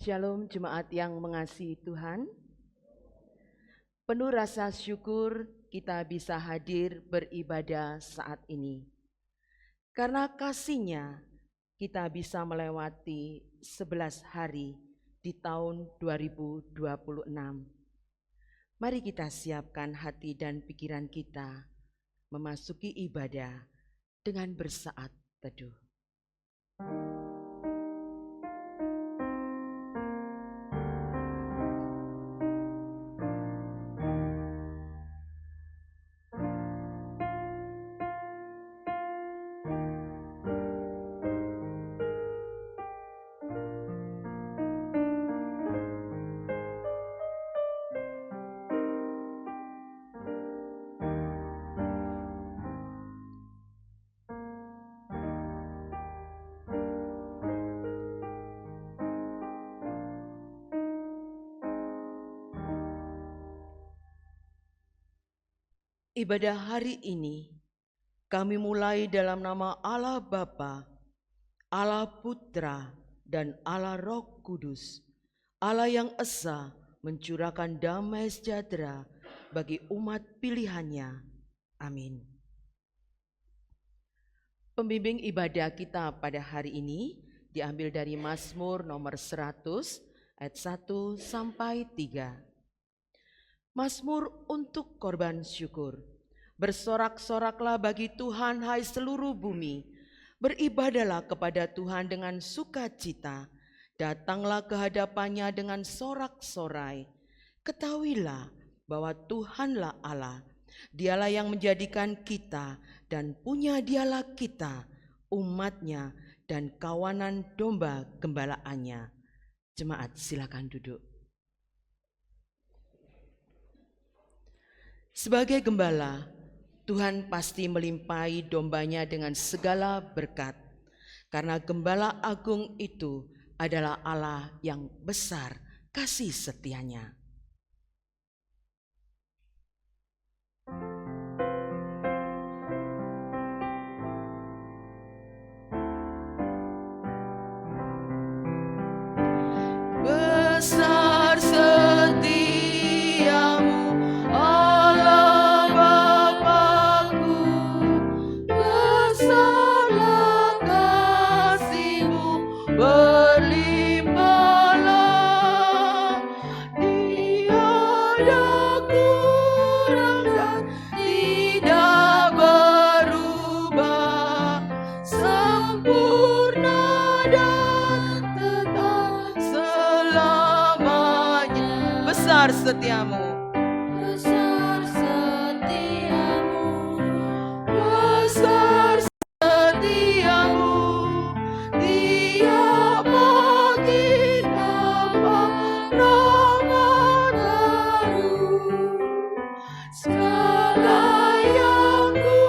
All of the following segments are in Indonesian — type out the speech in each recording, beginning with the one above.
Shalom jemaat yang mengasihi Tuhan. Penuh rasa syukur kita bisa hadir beribadah saat ini. Karena kasih-Nya kita bisa melewati 11 hari di tahun 2026. Mari kita siapkan hati dan pikiran kita memasuki ibadah dengan bersaat teduh. Ibadah hari ini kami mulai dalam nama Allah Bapa, Allah Putra, dan Allah Roh Kudus, Allah yang esa mencurahkan damai sejahtera bagi umat pilihannya. Amin. Pembimbing ibadah kita pada hari ini diambil dari Mazmur nomor 100 ayat 1 sampai 3. Mazmur untuk korban syukur. Bersorak-soraklah bagi Tuhan hai seluruh bumi. Beribadahlah kepada Tuhan dengan sukacita. Datanglah ke hadapannya dengan sorak-sorai. Ketahuilah bahwa Tuhanlah Allah. Dialah yang menjadikan kita dan punya dialah kita, umatnya dan kawanan domba gembalaannya. Jemaat silakan duduk. Sebagai gembala, Tuhan pasti melimpahi dombanya dengan segala berkat. Karena gembala agung itu adalah Allah yang besar kasih setianya. Besar setiamu Allah Bapa-Ku, besarlah kasih-Mu berlimpahlah. Tiada kurang dan tidak berubah, sempurna dan tetap selamanya. Besar setiamu, besar setiamu, besar setiamu. Tiap pagi nampak rahmat baru. Segala yang ku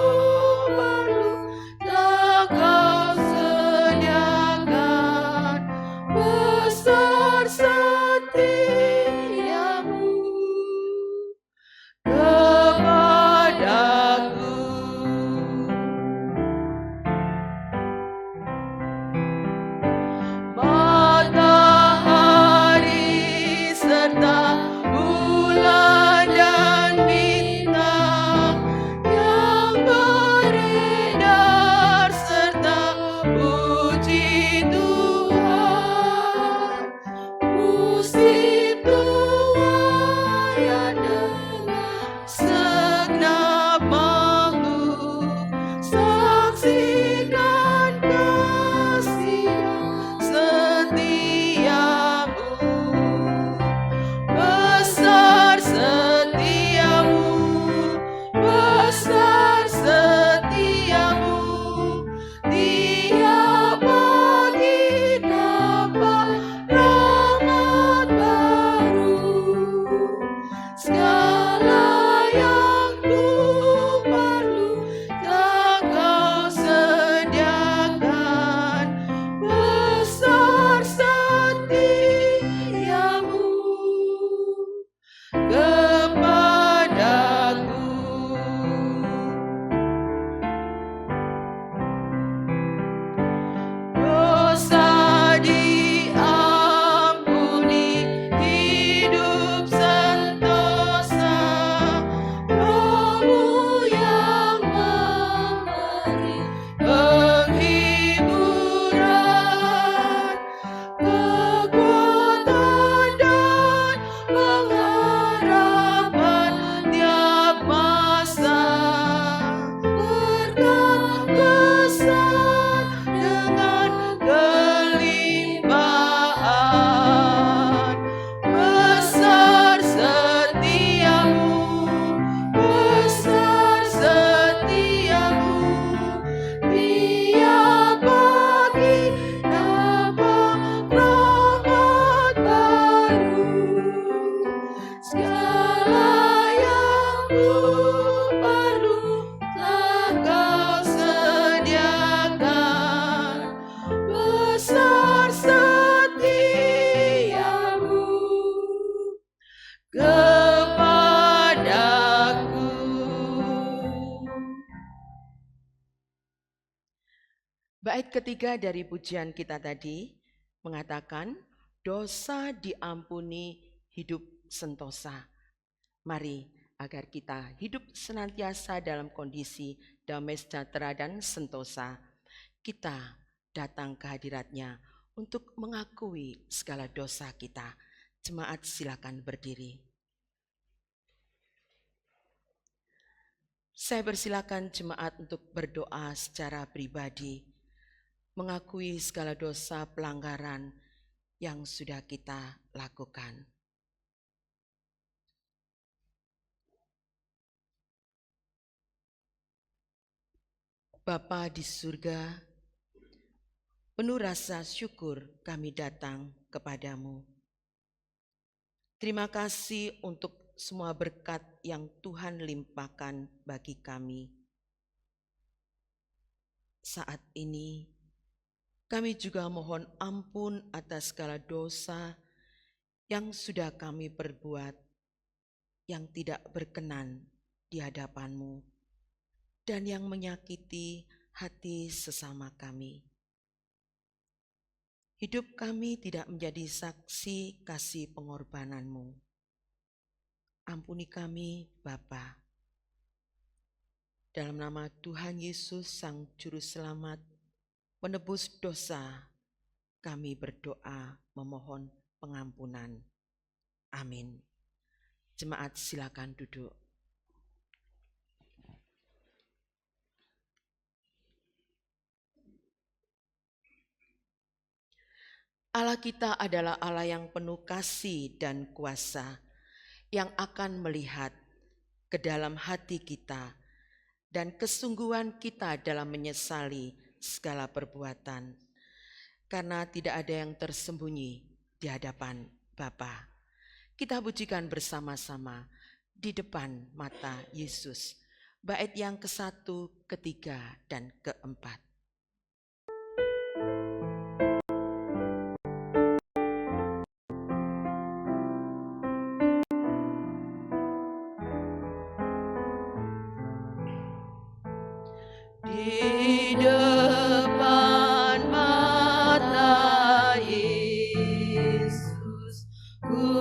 perlu telah Kau sediakan. Besar setiamu. Bait ketiga dari pujian kita tadi mengatakan dosa diampuni, hidup sentosa. Mari agar kita hidup senantiasa dalam kondisi damai sejahtera dan sentosa, kita datang ke hadirat-Nya untuk mengakui segala dosa kita. Jemaat silakan berdiri. Saya persilakan jemaat untuk berdoa secara pribadi, mengakui segala dosa pelanggaran yang sudah kita lakukan. Bapa di surga, penuh rasa syukur kami datang kepadamu. Terima kasih untuk semua berkat yang Tuhan limpahkan bagi kami. Saat ini, kami juga mohon ampun atas segala dosa yang sudah kami perbuat, yang tidak berkenan di hadapan-Mu, dan yang menyakiti hati sesama kami. Hidup kami tidak menjadi saksi kasih pengorbanan-Mu. Ampuni kami, Bapa. Dalam nama Tuhan Yesus, Sang Juru Selamat, menebus dosa, kami berdoa memohon pengampunan. Amin. Jemaat silakan duduk. Allah kita adalah Allah yang penuh kasih dan kuasa, yang akan melihat ke dalam hati kita dan kesungguhan kita dalam menyesali segala perbuatan. Karena tidak ada yang tersembunyi di hadapan Bapa. Kita pujikan bersama-sama di depan mata Yesus. Bait yang ke-1, ke-3, dan ke-4. Di depan mata Yesus, ku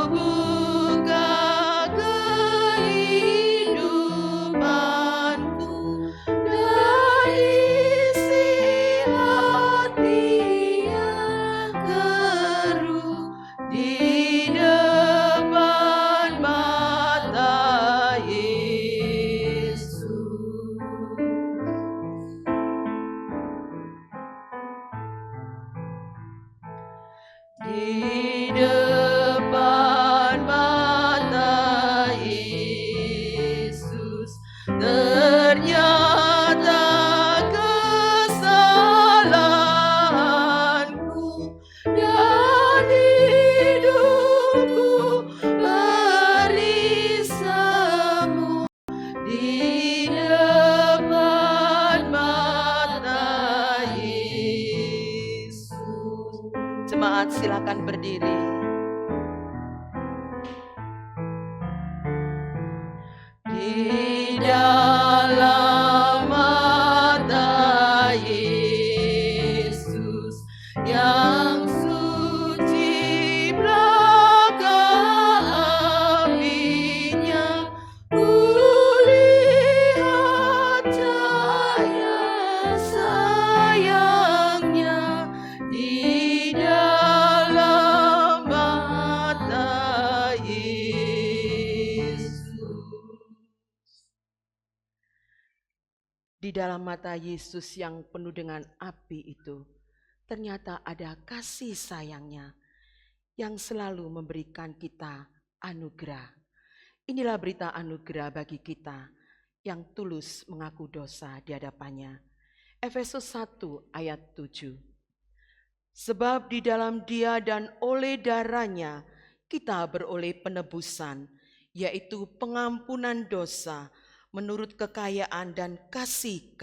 buka kehidupanku dan isi hati yang keruh. Di depan mata Yesus. Di depan mata Yesus, ternyata kesalahanku dan hidupku beri semu. Di depan mata Yesus. Jemaat silakan berdiri. Di dalam mata Yesus yang suci belaga apinya, kulihat cahaya sayangnya. Di dalam mata Yesus. Di dalam mata Yesus yang penuh dengan api itu, ternyata ada kasih sayangnya yang selalu memberikan kita anugerah. Inilah berita anugerah bagi kita yang tulus mengaku dosa di hadapannya. Efesus 1 ayat 7. Sebab di dalam Dia dan oleh darahnya kita beroleh penebusan, yaitu pengampunan dosa menurut kekayaan dan kasih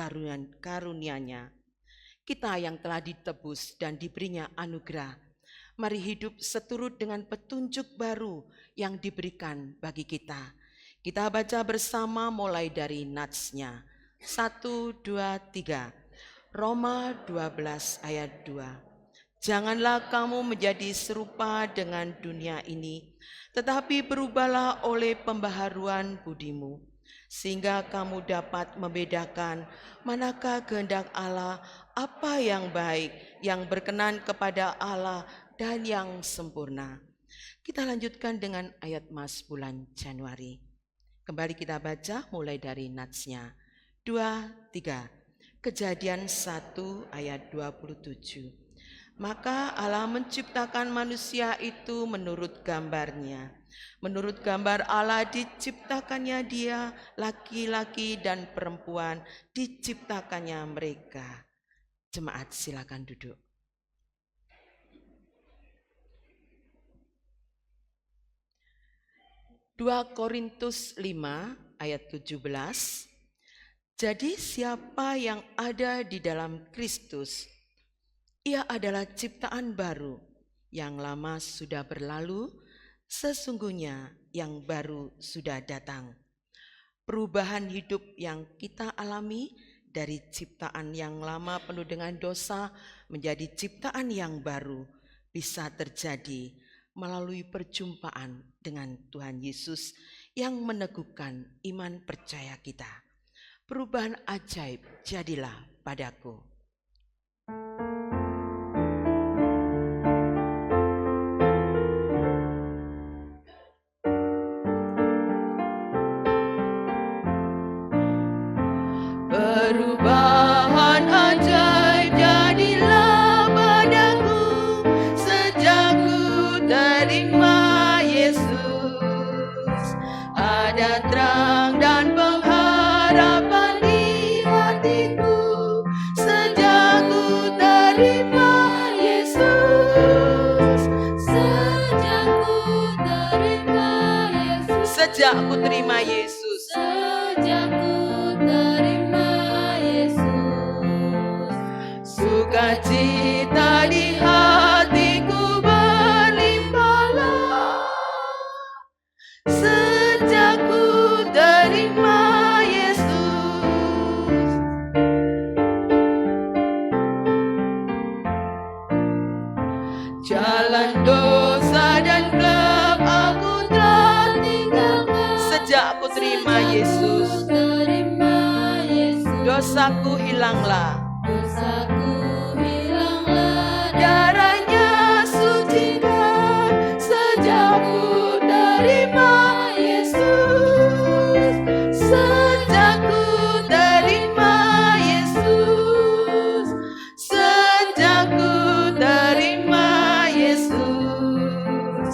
karunia-Nya. Kita yang telah ditebus dan diberinya anugerah, mari hidup seturut dengan petunjuk baru yang diberikan bagi kita. Kita baca bersama mulai dari natsnya. 1, 2, 3. Roma 12 ayat 2. Janganlah kamu menjadi serupa dengan dunia ini, tetapi berubahlah oleh pembaharuan budimu, sehingga kamu dapat membedakan manakah kehendak Allah, apa yang baik, yang berkenan kepada Allah, dan yang sempurna. Kita lanjutkan dengan ayat Mas bulan Januari. Kembali kita baca mulai dari natsnya. 2, 3. Kejadian 1 ayat 27. Maka Allah menciptakan manusia itu menurut gambarnya. Menurut gambar Allah diciptakannya dia, laki-laki dan perempuan diciptakannya mereka. Jemaat silakan duduk. Dua Korintus 5 ayat 17. Jadi siapa yang ada di dalam Kristus, ia adalah ciptaan baru, yang lama sudah berlalu, sesungguhnya yang baru sudah datang. Perubahan hidup yang kita alami dari ciptaan yang lama penuh dengan dosa menjadi ciptaan yang baru bisa terjadi melalui perjumpaan dengan Tuhan Yesus yang meneguhkan iman percaya kita. Perubahan ajaib jadilah padaku. Perubahan ajaib jadilah padaku sejak ku terima Yesus. Ada terang dan pengharapan di hatiku sejak ku terima Yesus. Sejak ku terima Yesus. Sejak ku terima Yesus. Sejak ku terima Yesus. Sukacita di hatiku berlimpahlah sejak ku terima Yesus. Jalan dosa dan gelap aku telah tinggalkan sejak ku terima Yesus. Dosaku hilanglah, darahnya sucikan sejak ku terima Yesus. Sejak ku terima Yesus. Sejak ku terima Yesus.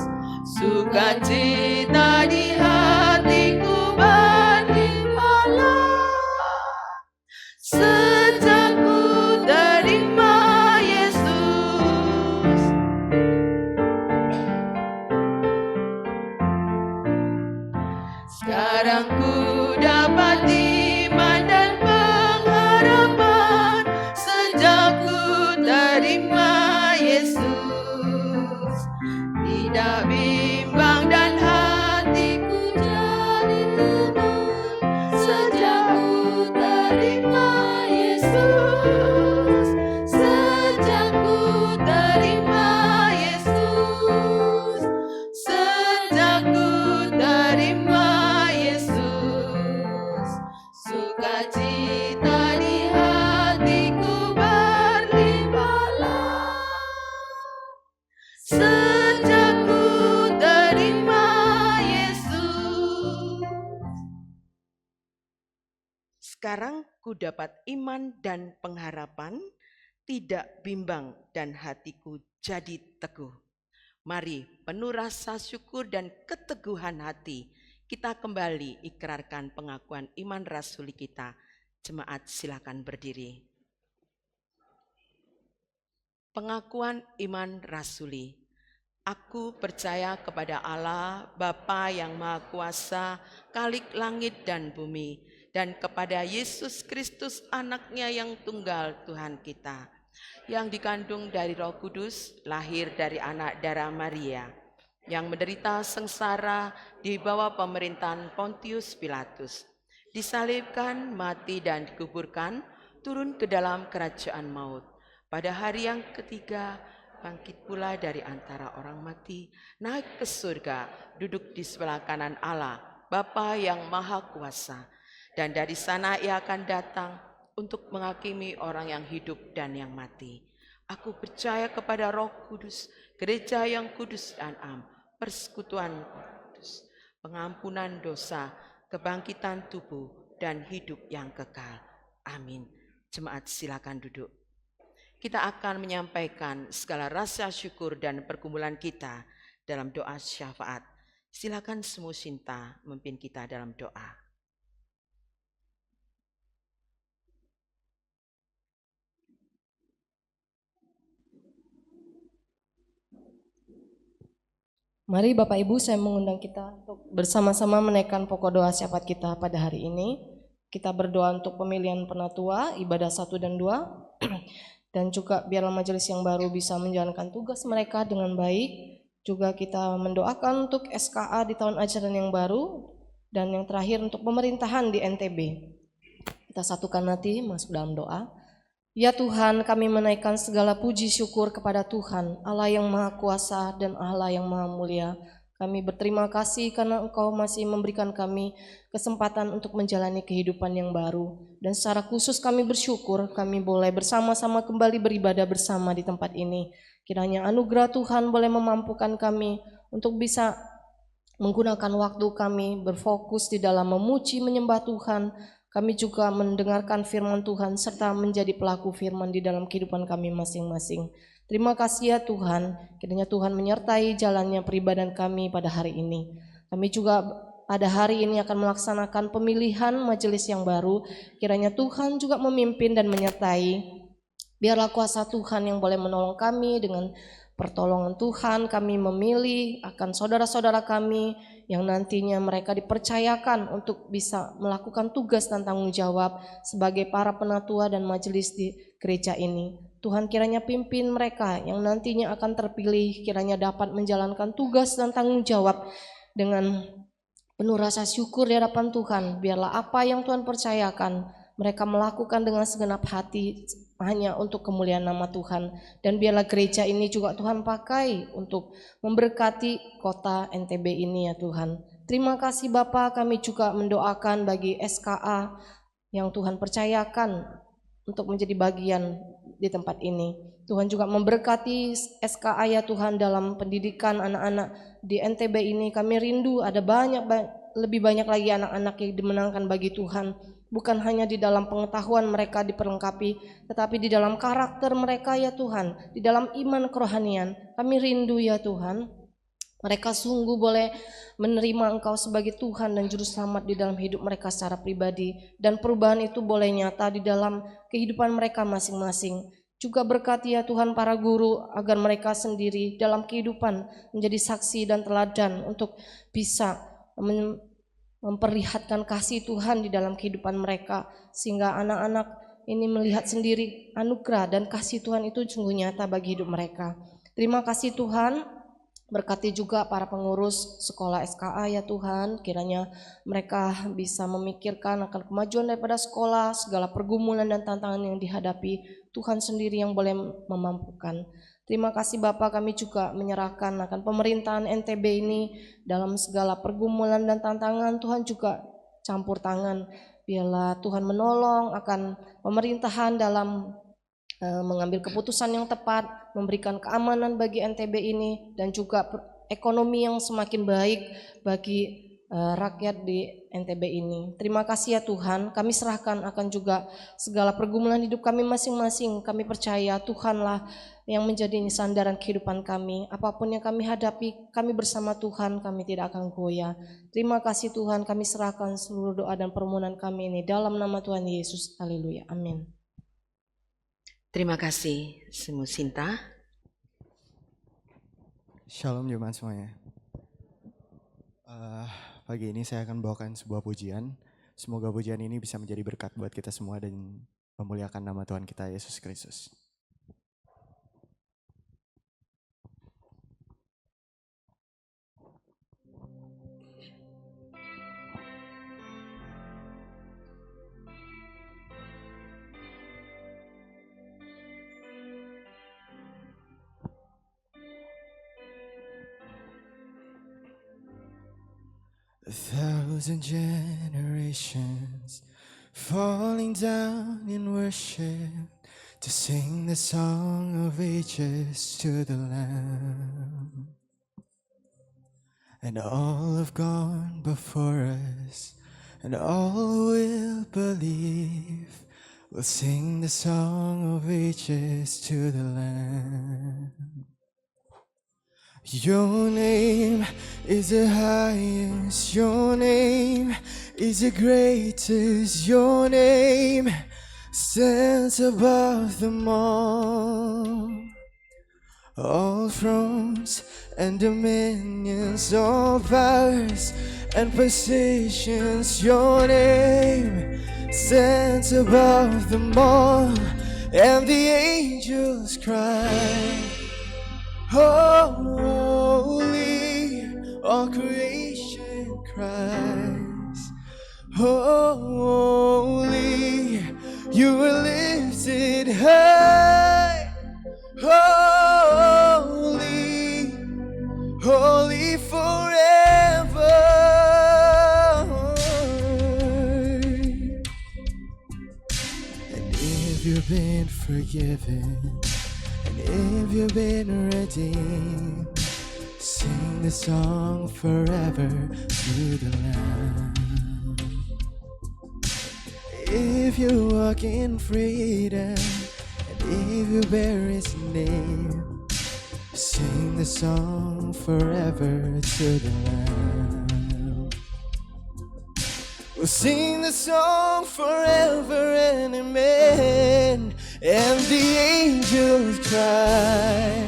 Sukacita di hatiku berlimpahlah sejak ku terima Yesus. Sekarang ku dapat iman dan pengharapan sejak ku terima Yesus. Tidak bimbang dan hatiku jadi tenang sejak ku terima Yesus. Sejak ku terima Yesus. Sejak ku terima Yesus. Sukacita di hatiku berlimpahlah sejak ku terima Yesus. Sekarang ku dapat iman dan pengharapan, tidak bimbang dan hatiku jadi teguh. Mari penuh rasa syukur dan keteguhan hati, kita kembali ikrarkan pengakuan iman rasuli kita. Jemaat silakan berdiri. Pengakuan iman rasuli. Aku percaya kepada Allah, Bapa yang Maha Kuasa, Khalik langit dan bumi, dan kepada Yesus Kristus anaknya yang tunggal Tuhan kita, yang dikandung dari Roh Kudus, lahir dari anak darah Maria, yang menderita sengsara di bawah pemerintahan Pontius Pilatus, disalibkan, mati dan dikuburkan, turun ke dalam kerajaan maut. Pada hari yang ketiga, bangkit pula dari antara orang mati, naik ke surga, duduk di sebelah kanan Allah, Bapa yang Maha Kuasa. Dan dari sana ia akan datang untuk menghakimi orang yang hidup dan yang mati. Aku percaya kepada Roh Kudus, gereja yang kudus dan am, persekutuan kudus, pengampunan dosa, kebangkitan tubuh, dan hidup yang kekal. Amin. Jemaat silakan duduk. Kita akan menyampaikan segala rasa syukur dan pergumulan kita dalam doa syafaat. Silakan semua Sinta memimpin kita dalam doa. Mari Bapak Ibu, saya mengundang kita untuk bersama-sama menaikkan pokok doa syafaat kita pada hari ini. Kita berdoa untuk pemilihan penatua, ibadah 1 dan 2. Dan juga biarlah majelis yang baru bisa menjalankan tugas mereka dengan baik. Juga kita mendoakan untuk SKA di tahun ajaran yang baru. Dan yang terakhir untuk pemerintahan di NTB. Kita satukan hati masuk dalam doa. Ya Tuhan, kami menaikkan segala puji syukur kepada Tuhan, Allah yang Maha Kuasa dan Allah yang Maha Mulia. Kami berterima kasih karena Engkau masih memberikan kami kesempatan untuk menjalani kehidupan yang baru. Dan secara khusus kami bersyukur kami boleh bersama-sama kembali beribadah bersama di tempat ini. Kiranya anugerah Tuhan boleh memampukan kami untuk bisa menggunakan waktu kami berfokus di dalam memuji menyembah Tuhan. Kami juga mendengarkan firman Tuhan serta menjadi pelaku firman di dalam kehidupan kami masing-masing. Terima kasih ya Tuhan, kiranya Tuhan menyertai jalannya peribadahan kami pada hari ini. Kami juga pada hari ini akan melaksanakan pemilihan majelis yang baru. Kiranya Tuhan juga memimpin dan menyertai. Biarlah kuasa Tuhan yang boleh menolong kami dengan pertolongan Tuhan. Kami memilih akan saudara-saudara kami yang nantinya mereka dipercayakan untuk bisa melakukan tugas dan tanggung jawab sebagai para penatua dan majelis di gereja ini. Tuhan kiranya pimpin mereka yang nantinya akan terpilih, kiranya dapat menjalankan tugas dan tanggung jawab dengan penuh rasa syukur di hadapan Tuhan. Biarlah apa yang Tuhan percayakan mereka melakukan dengan segenap hati hanya untuk kemuliaan nama Tuhan. Dan biarlah gereja ini juga Tuhan pakai untuk memberkati kota NTB ini ya Tuhan. Terima kasih Bapa, kami juga mendoakan bagi SKA yang Tuhan percayakan untuk menjadi bagian di tempat ini. Tuhan juga memberkati SKA ya Tuhan dalam pendidikan anak-anak di NTB ini. Kami rindu ada lebih banyak lagi anak-anak yang dimenangkan bagi Tuhan. Bukan hanya di dalam pengetahuan mereka diperlengkapi, tetapi di dalam karakter mereka ya Tuhan, di dalam iman kerohanian. Kami rindu ya Tuhan, mereka sungguh boleh menerima Engkau sebagai Tuhan dan Juru Selamat di dalam hidup mereka secara pribadi. Dan perubahan itu boleh nyata di dalam kehidupan mereka masing-masing. Juga berkati ya Tuhan para guru agar mereka sendiri dalam kehidupan menjadi saksi dan teladan untuk bisa memperlihatkan kasih Tuhan di dalam kehidupan mereka, sehingga anak-anak ini melihat sendiri anugerah dan kasih Tuhan itu sungguh nyata bagi hidup mereka. Terima kasih Tuhan, berkati juga para pengurus sekolah SKA ya Tuhan, kiranya mereka bisa memikirkan akan kemajuan daripada sekolah, segala pergumulan dan tantangan yang dihadapi, Tuhan sendiri yang boleh memampukan. Terima kasih Bapak, kami juga menyerahkan akan pemerintahan NTB ini dalam segala pergumulan dan tantangan. Tuhan juga campur tangan, biarlah Tuhan menolong akan pemerintahan dalam mengambil keputusan yang tepat, memberikan keamanan bagi NTB ini, dan juga ekonomi yang semakin baik bagi rakyat di NTB ini. Terima kasih ya Tuhan, kami serahkan akan juga segala pergumulan hidup kami masing-masing. Kami percaya Tuhanlah yang menjadi sandaran kehidupan kami. Apapun yang kami hadapi, kami bersama Tuhan, kami tidak akan goyah. Terima kasih Tuhan, kami serahkan seluruh doa dan permohonan kami ini dalam nama Tuhan Yesus. Haleluya, amin. Terima kasih semua Sinta. Shalom jemaat semuanya. Pagi ini saya akan bawakan sebuah pujian. Semoga pujian ini bisa menjadi berkat buat kita semua dan memuliakan nama Tuhan kita Yesus Kristus. A thousand generations falling down in worship to sing the song of ages to the Lamb. And all have gone before us, and all will believe will sing the song of ages to the Lamb. Your name is the highest, your name is the greatest, your name stands above them all. All thrones and dominions, all powers and positions, your name stands above them all. And the angels cry, holy, all creation cries, holy, you are lifted high, holy, holy forever. And if you've been forgiven, if you've been redeemed, sing the song forever to the Lamb. If you walk in freedom, and if you bear His name, sing the song forever to the Lamb. We'll sing the song forever and amen. And the angels cry,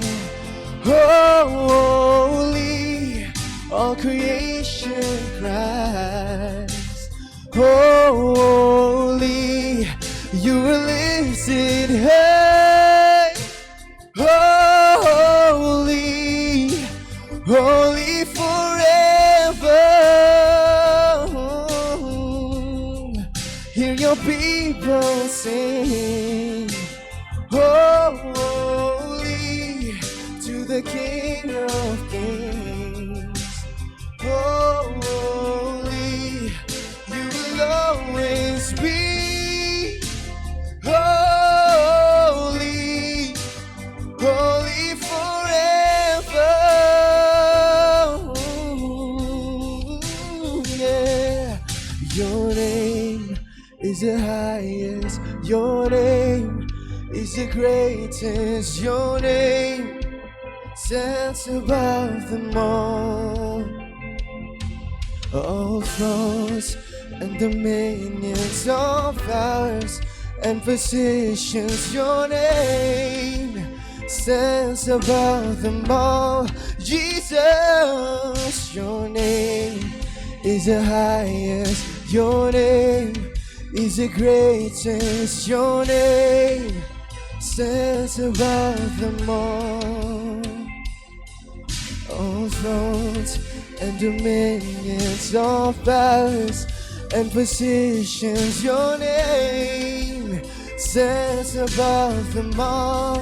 holy, all creation cries, holy, you are lifted high, holy, holy forever. Hear your people sing, holy, to the King of Kings. Holy, you will always be. Holy, holy forever. Yeah, your name is the highest. Your name is the greatest, your name stands above them all. All thrones and dominions, all powers and positions, your name stands above them all. Jesus, your name is the highest, your name is the greatest, your name stands above them all. All thrones and dominions, all powers and positions, your name stands above them all.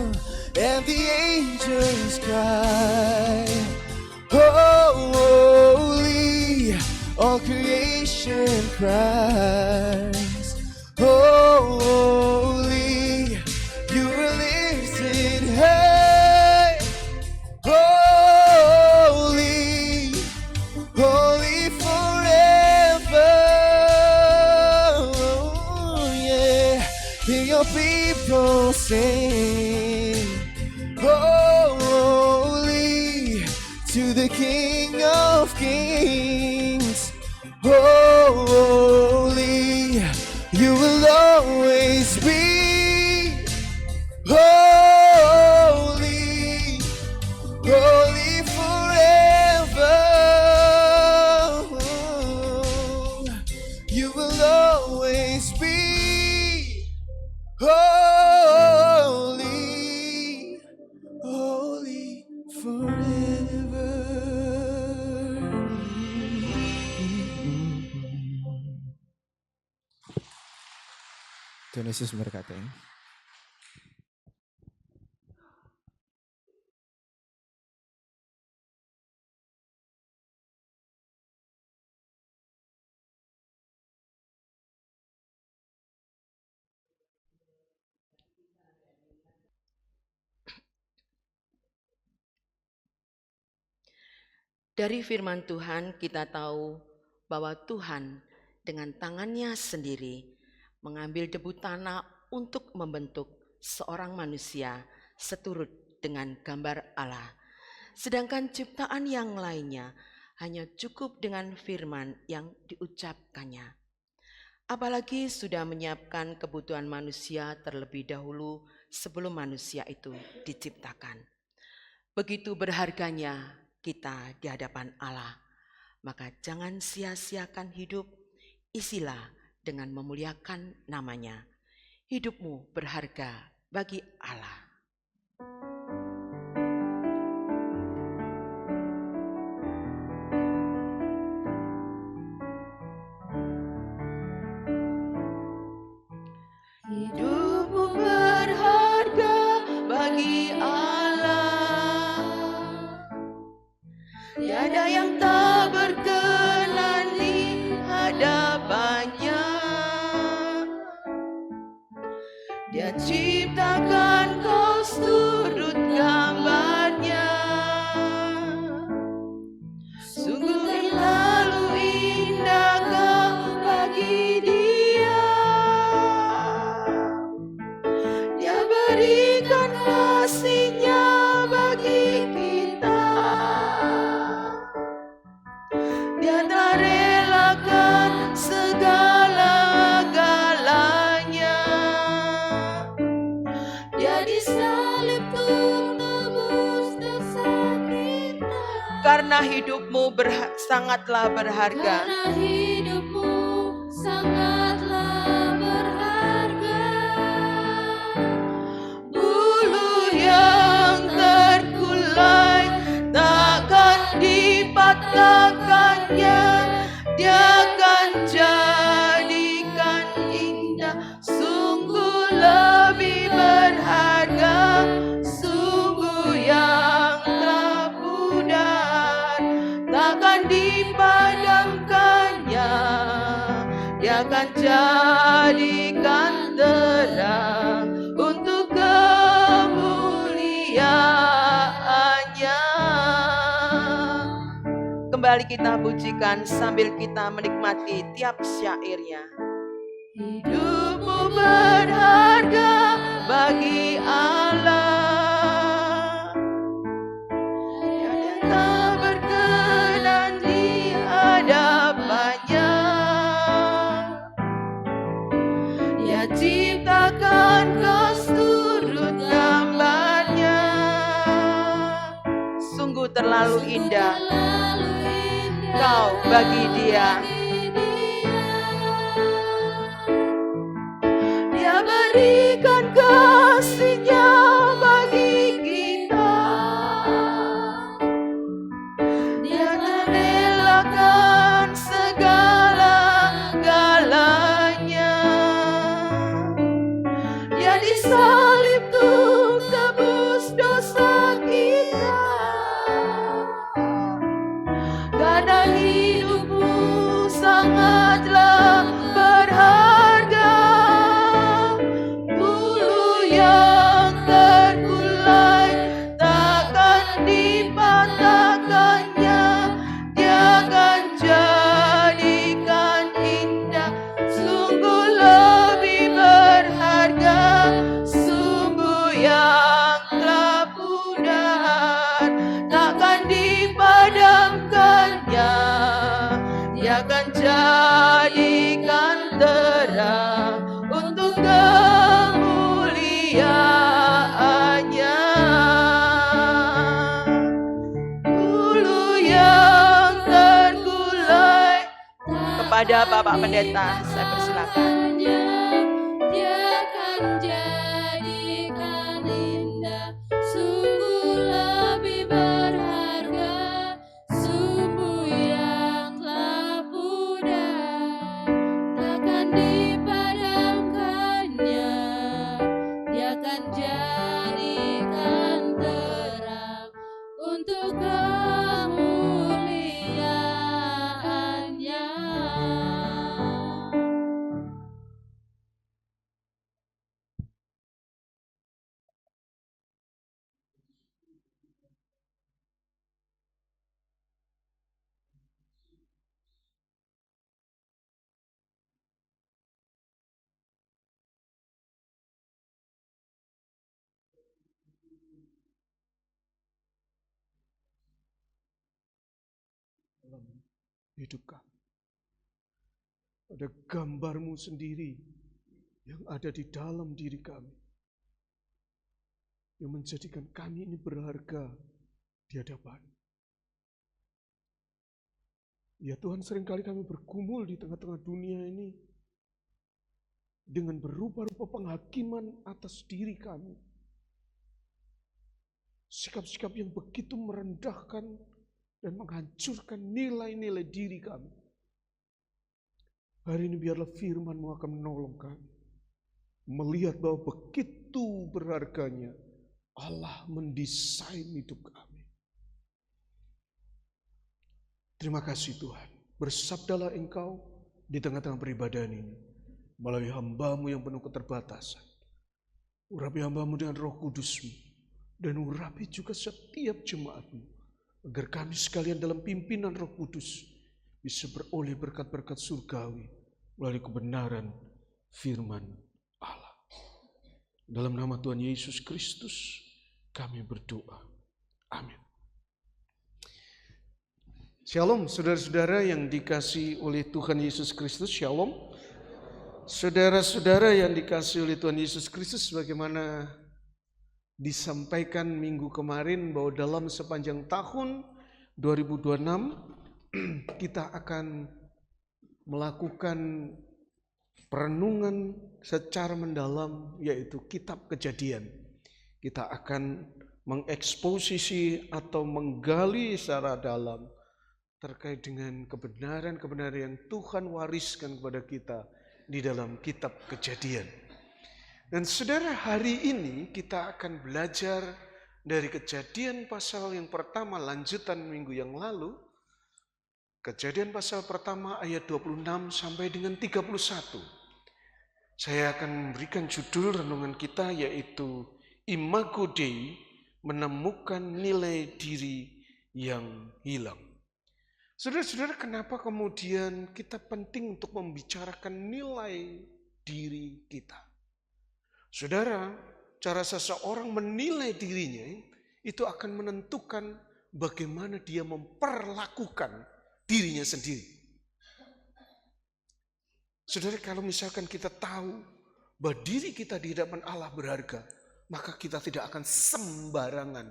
And the angels cry, holy, all creation cries, holy, you are lifted high, holy, holy forever. Yeah, hear your people sing, holy, to the King of Kings. Holy, you will always be. Holy, holy forever. Tuhan Yesus memberkati. Dari firman Tuhan kita tahu bahwa Tuhan dengan tangannya sendiri mengambil debu tanah untuk membentuk seorang manusia seturut dengan gambar Allah. Sedangkan ciptaan yang lainnya hanya cukup dengan firman yang diucapkannya. Apalagi sudah menyiapkan kebutuhan manusia terlebih dahulu sebelum manusia itu diciptakan. Begitu berharganya kita di hadapan Allah, maka jangan sia-siakan hidup, isilah dengan memuliakan namanya. Hidupmu berharga bagi Allah. Hidupmu berharga bagi Allah. Tiada yang tak berkenan di hadapannya. Dia ciptakan kau turut gambarnya. Sungguh terlalu indah kau bagi Dia. Dia berikan kasih-Nya bagi kita. Dia telah relakan segala-galanya. Dia disalib untuk tebus dosa kita. Karena hidupmu sangatlah berharga. Karena hidupmu sangatlah berharga. Bulu yang terkulai takkan dipatahkannya. Dia akan jadikan indah. Sungguh lebih berharga. Sungguh yang telah pudar takkan dipadamkannya. Dia akan jadikan terang untuk kemuliaan-Nya. Kembali kita pujikan sambil kita menikmati tiap syairnya. Hidupmu berharga bagi Allah. Tiada tak berkenan di hadapannya. Dia ciptakan kau turut gambarnya. Sungguh terlalu indah kau bagi Dia. Dia berikan kasih-Nya bagi kita. Dia merelakan segala-galanya. Dia disalib untuk tebus dosa kita. Karena hidupmu sangatlah berharga. Bulu yang terkulai takkan dipatahkannya. Dia akan jadikan indah. Sungguh lebih berharga. Sungguh yang telah pudar takkan dipadamkannya. Dia akan jadikan terang untuk kemuliaan-Nya. Bulu yang terkulai. Kepada Bapak Pendeta saya persilakan. Dia akan jadikan indah. Sungguh lebih berharga. Sungguh yang telah pudar takkan dipadamkannya. dalam hidup kami. Ada gambar-Mu sendiri yang ada di dalam diri kami, yang menjadikan kami ini berharga di hadapan. Ya Tuhan, seringkali kami bergumul di tengah-tengah dunia ini dengan berupa-rupa penghakiman atas diri kami. Sikap-sikap yang begitu merendahkan dan menghancurkan nilai-nilai diri kami. Hari ini biarlah firman-Mu akan menolong kami. Melihat bahwa begitu berharganya Allah mendesain hidup kami. Terima kasih Tuhan. Bersabdalah Engkau di tengah-tengah peribadahan ini. Melalui hamba-Mu yang penuh keterbatasan. Urapi hamba-Mu dengan Roh Kudus-Mu. Dan urapi juga setiap jemaat-Mu. Agar kami sekalian dalam pimpinan Roh Kudus bisa beroleh berkat-berkat surgawi melalui kebenaran firman Allah. Dalam nama Tuhan Yesus Kristus kami berdoa. Amin. Shalom saudara-saudara yang dikasihi oleh Tuhan Yesus Kristus. Shalom. Saudara-saudara yang dikasihi oleh Tuhan Yesus Kristus, bagaimana disampaikan minggu kemarin bahwa dalam sepanjang tahun 2026 kita akan melakukan perenungan secara mendalam, yaitu kitab Kejadian. Kita akan mengeksposisi atau menggali secara dalam terkait dengan kebenaran-kebenaran yang Tuhan wariskan kepada kita di dalam kitab Kejadian. Dan saudara, hari ini kita akan belajar dari Kejadian pasal yang pertama, lanjutan minggu yang lalu. Kejadian pasal pertama ayat 26 sampai dengan 31. Saya akan memberikan judul renungan kita yaitu Imago Dei, menemukan nilai diri yang hilang. Saudara-saudara, kenapa kemudian kita penting untuk membicarakan nilai diri kita? Saudara, cara seseorang menilai dirinya itu akan menentukan bagaimana dia memperlakukan dirinya sendiri. Saudara, kalau misalkan kita tahu bahwa diri kita di hadapan Allah berharga, maka kita tidak akan sembarangan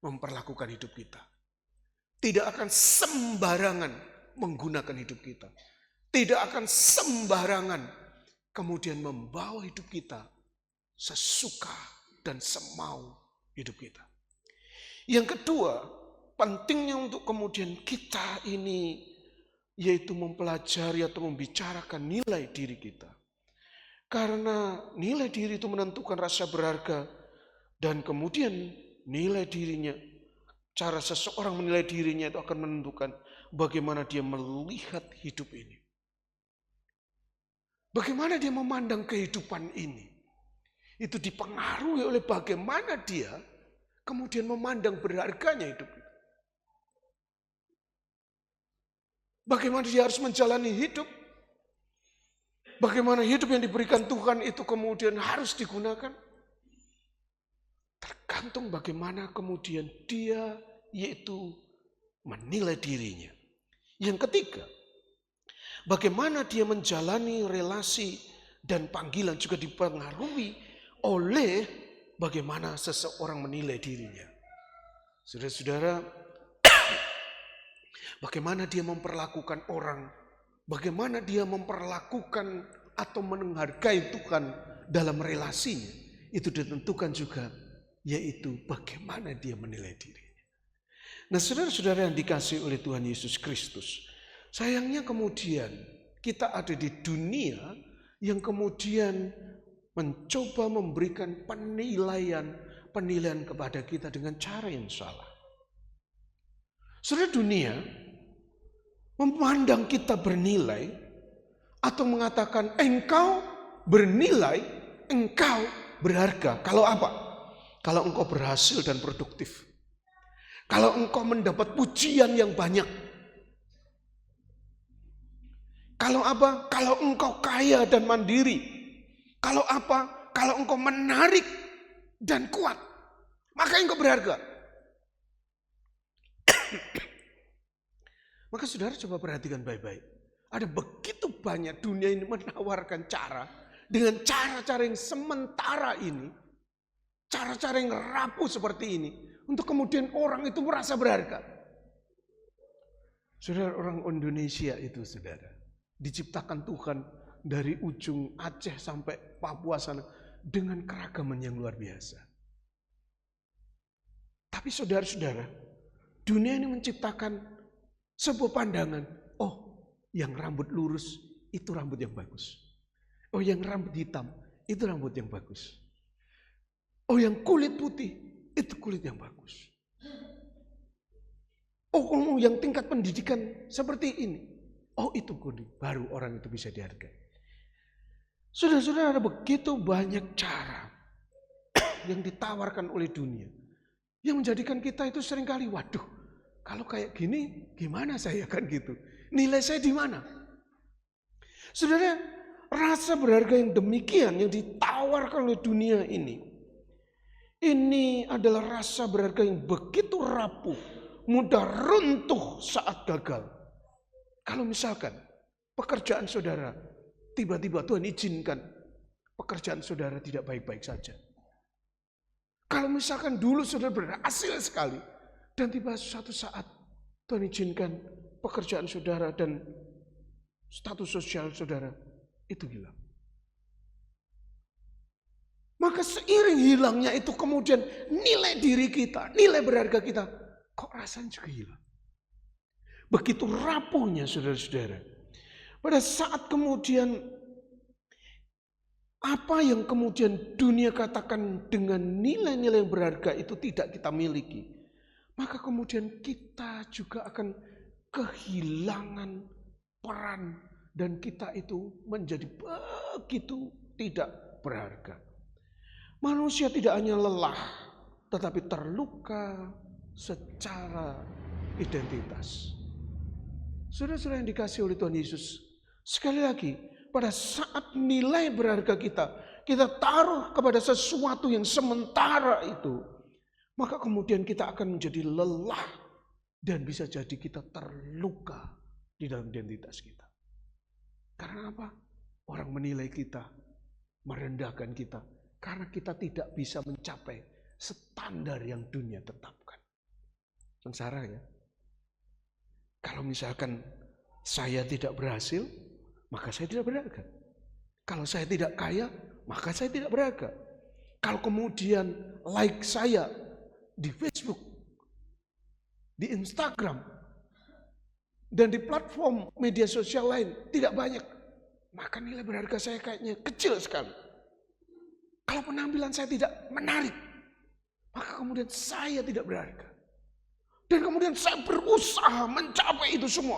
memperlakukan hidup kita. Tidak akan sembarangan menggunakan hidup kita. Tidak akan sembarangan kemudian membawa hidup kita sesuka dan semau hidup kita. Yang kedua, pentingnya untuk kemudian kita ini yaitu mempelajari atau membicarakan nilai diri kita. Karena nilai diri itu menentukan rasa berharga dan kemudian nilai dirinya, cara seseorang menilai dirinya itu akan menentukan bagaimana dia melihat hidup ini. Bagaimana dia memandang kehidupan ini. Itu dipengaruhi oleh bagaimana dia kemudian memandang berharganya hidup itu. Bagaimana dia harus menjalani hidup. Bagaimana hidup yang diberikan Tuhan itu kemudian harus digunakan. Tergantung bagaimana kemudian dia yaitu menilai dirinya. Yang ketiga, bagaimana dia menjalani relasi dan panggilan juga dipengaruhi oleh bagaimana seseorang menilai dirinya. Saudara-saudara, bagaimana dia memperlakukan orang, bagaimana dia memperlakukan atau menghargai Tuhan dalam relasinya, itu ditentukan juga yaitu bagaimana dia menilai dirinya. Nah, saudara-saudara yang dikasihi oleh Tuhan Yesus Kristus, sayangnya kemudian kita ada di dunia yang kemudian mencoba memberikan penilaian kepada kita dengan cara yang salah. Saudara, dunia memandang kita bernilai atau mengatakan engkau bernilai, engkau berharga. Kalau apa? Kalau engkau berhasil dan produktif. Kalau engkau mendapat pujian yang banyak. Kalau apa? Kalau engkau kaya dan mandiri. Kalau apa? Kalau engkau menarik dan kuat. Maka engkau berharga. Maka saudara coba perhatikan baik-baik. Ada begitu banyak dunia ini menawarkan cara, dengan cara-cara yang sementara ini, cara-cara yang rapuh seperti ini, untuk kemudian orang itu merasa berharga. Saudara, orang Indonesia itu saudara, diciptakan Tuhan dari ujung Aceh sampai Papua sana, dengan keragaman yang luar biasa. Tapi saudara-saudara, dunia ini menciptakan sebuah pandangan, oh yang rambut lurus itu rambut yang bagus. Oh yang rambut hitam itu rambut yang bagus. Oh yang kulit putih itu kulit yang bagus. Oh yang tingkat pendidikan seperti ini, oh itu kulit, baru orang itu bisa dihargai. Saudara-saudara, ada begitu banyak cara yang ditawarkan oleh dunia, yang menjadikan kita itu seringkali, waduh, kalau kayak gini, gimana saya kan gitu? Nilai saya di mana? Saudara, rasa berharga yang demikian yang ditawarkan oleh dunia ini adalah rasa berharga yang begitu rapuh, mudah runtuh saat gagal. Kalau misalkan pekerjaan saudara, tiba-tiba Tuhan izinkan pekerjaan saudara tidak baik-baik saja. Kalau misalkan dulu saudara berhasil sekali, dan tiba suatu saat Tuhan izinkan pekerjaan saudara dan status sosial saudara itu hilang. Maka seiring hilangnya itu kemudian nilai diri kita, nilai berharga kita, kok rasanya juga hilang. Begitu rapuhnya saudara-saudara. Pada saat kemudian apa yang kemudian dunia katakan dengan nilai-nilai yang berharga itu tidak kita miliki, maka kemudian kita juga akan kehilangan peran dan kita itu menjadi begitu tidak berharga. Manusia tidak hanya lelah, tetapi terluka secara identitas. Saudara-saudara yang dikasihi oleh Tuhan Yesus, sekali lagi, pada saat nilai berharga kita taruh kepada sesuatu yang sementara itu, maka kemudian kita akan menjadi lelah dan bisa jadi kita terluka di dalam identitas kita. Karena apa? Orang menilai kita, merendahkan kita, karena kita tidak bisa mencapai standar yang dunia tetapkan. Sengsara ya. Kalau misalkan saya tidak berhasil, maka saya tidak berharga. Kalau saya tidak kaya, maka saya tidak berharga. Kalau kemudian like saya di Facebook, di Instagram, dan di platform media sosial lain tidak banyak, maka nilai berharga saya kayaknya kecil sekali. Kalau penampilan saya tidak menarik, maka kemudian saya tidak berharga. Dan kemudian saya berusaha mencapai itu semua.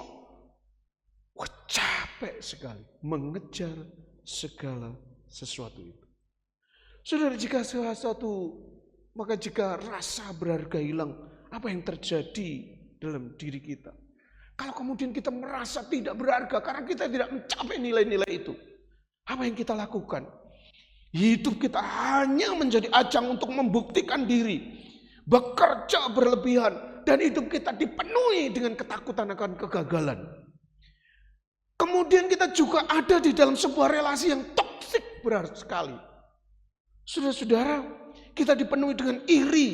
Wah, capek sekali mengejar segala sesuatu itu. Saudara, jika jika rasa berharga hilang, apa yang terjadi dalam diri kita? Kalau kemudian kita merasa tidak berharga karena kita tidak mencapai nilai-nilai itu, apa yang kita lakukan? Hidup kita hanya menjadi ajang untuk membuktikan diri, bekerja berlebihan, dan hidup kita dipenuhi dengan ketakutan akan kegagalan. Kemudian kita juga ada di dalam sebuah relasi yang toksik berat sekali. Saudara-saudara, kita dipenuhi dengan iri.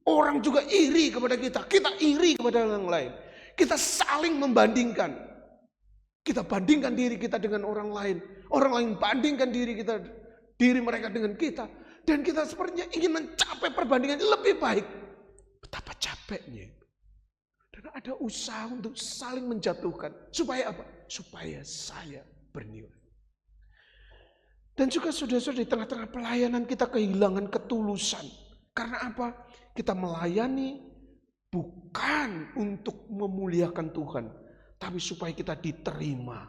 Orang juga iri kepada kita. Kita iri kepada orang lain. Kita saling membandingkan. Kita bandingkan diri kita dengan orang lain. Orang lain bandingkan diri mereka dengan kita. Dan kita sepertinya ingin mencapai perbandingan yang lebih baik. Betapa capeknya itu. Dan ada usaha untuk saling menjatuhkan. Supaya apa? Supaya saya bernilai. Dan juga saudara-saudara, di tengah-tengah pelayanan kita kehilangan ketulusan. Karena apa? Kita melayani bukan untuk memuliakan Tuhan, tapi supaya kita diterima.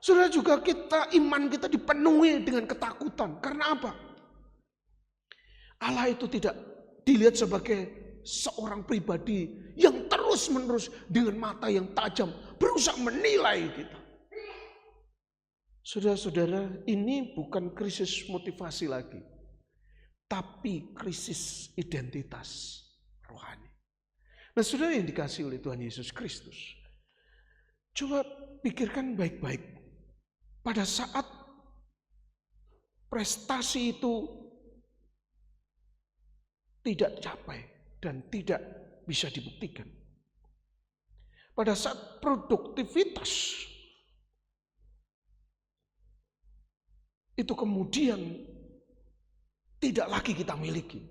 Saudara, juga iman kita dipenuhi dengan ketakutan. Karena apa? Allah itu tidak dilihat sebagai seorang pribadi yang terus-menerus dengan mata yang tajam berusaha menilai kita. Saudara-saudara, ini bukan krisis motivasi lagi, tapi krisis identitas rohani. Nah, saudara yang dikasihi oleh Tuhan Yesus Kristus, coba pikirkan baik-baik. Pada saat prestasi itu tidak capai dan tidak bisa dibuktikan. Pada saat produktivitas itu kemudian tidak lagi kita miliki.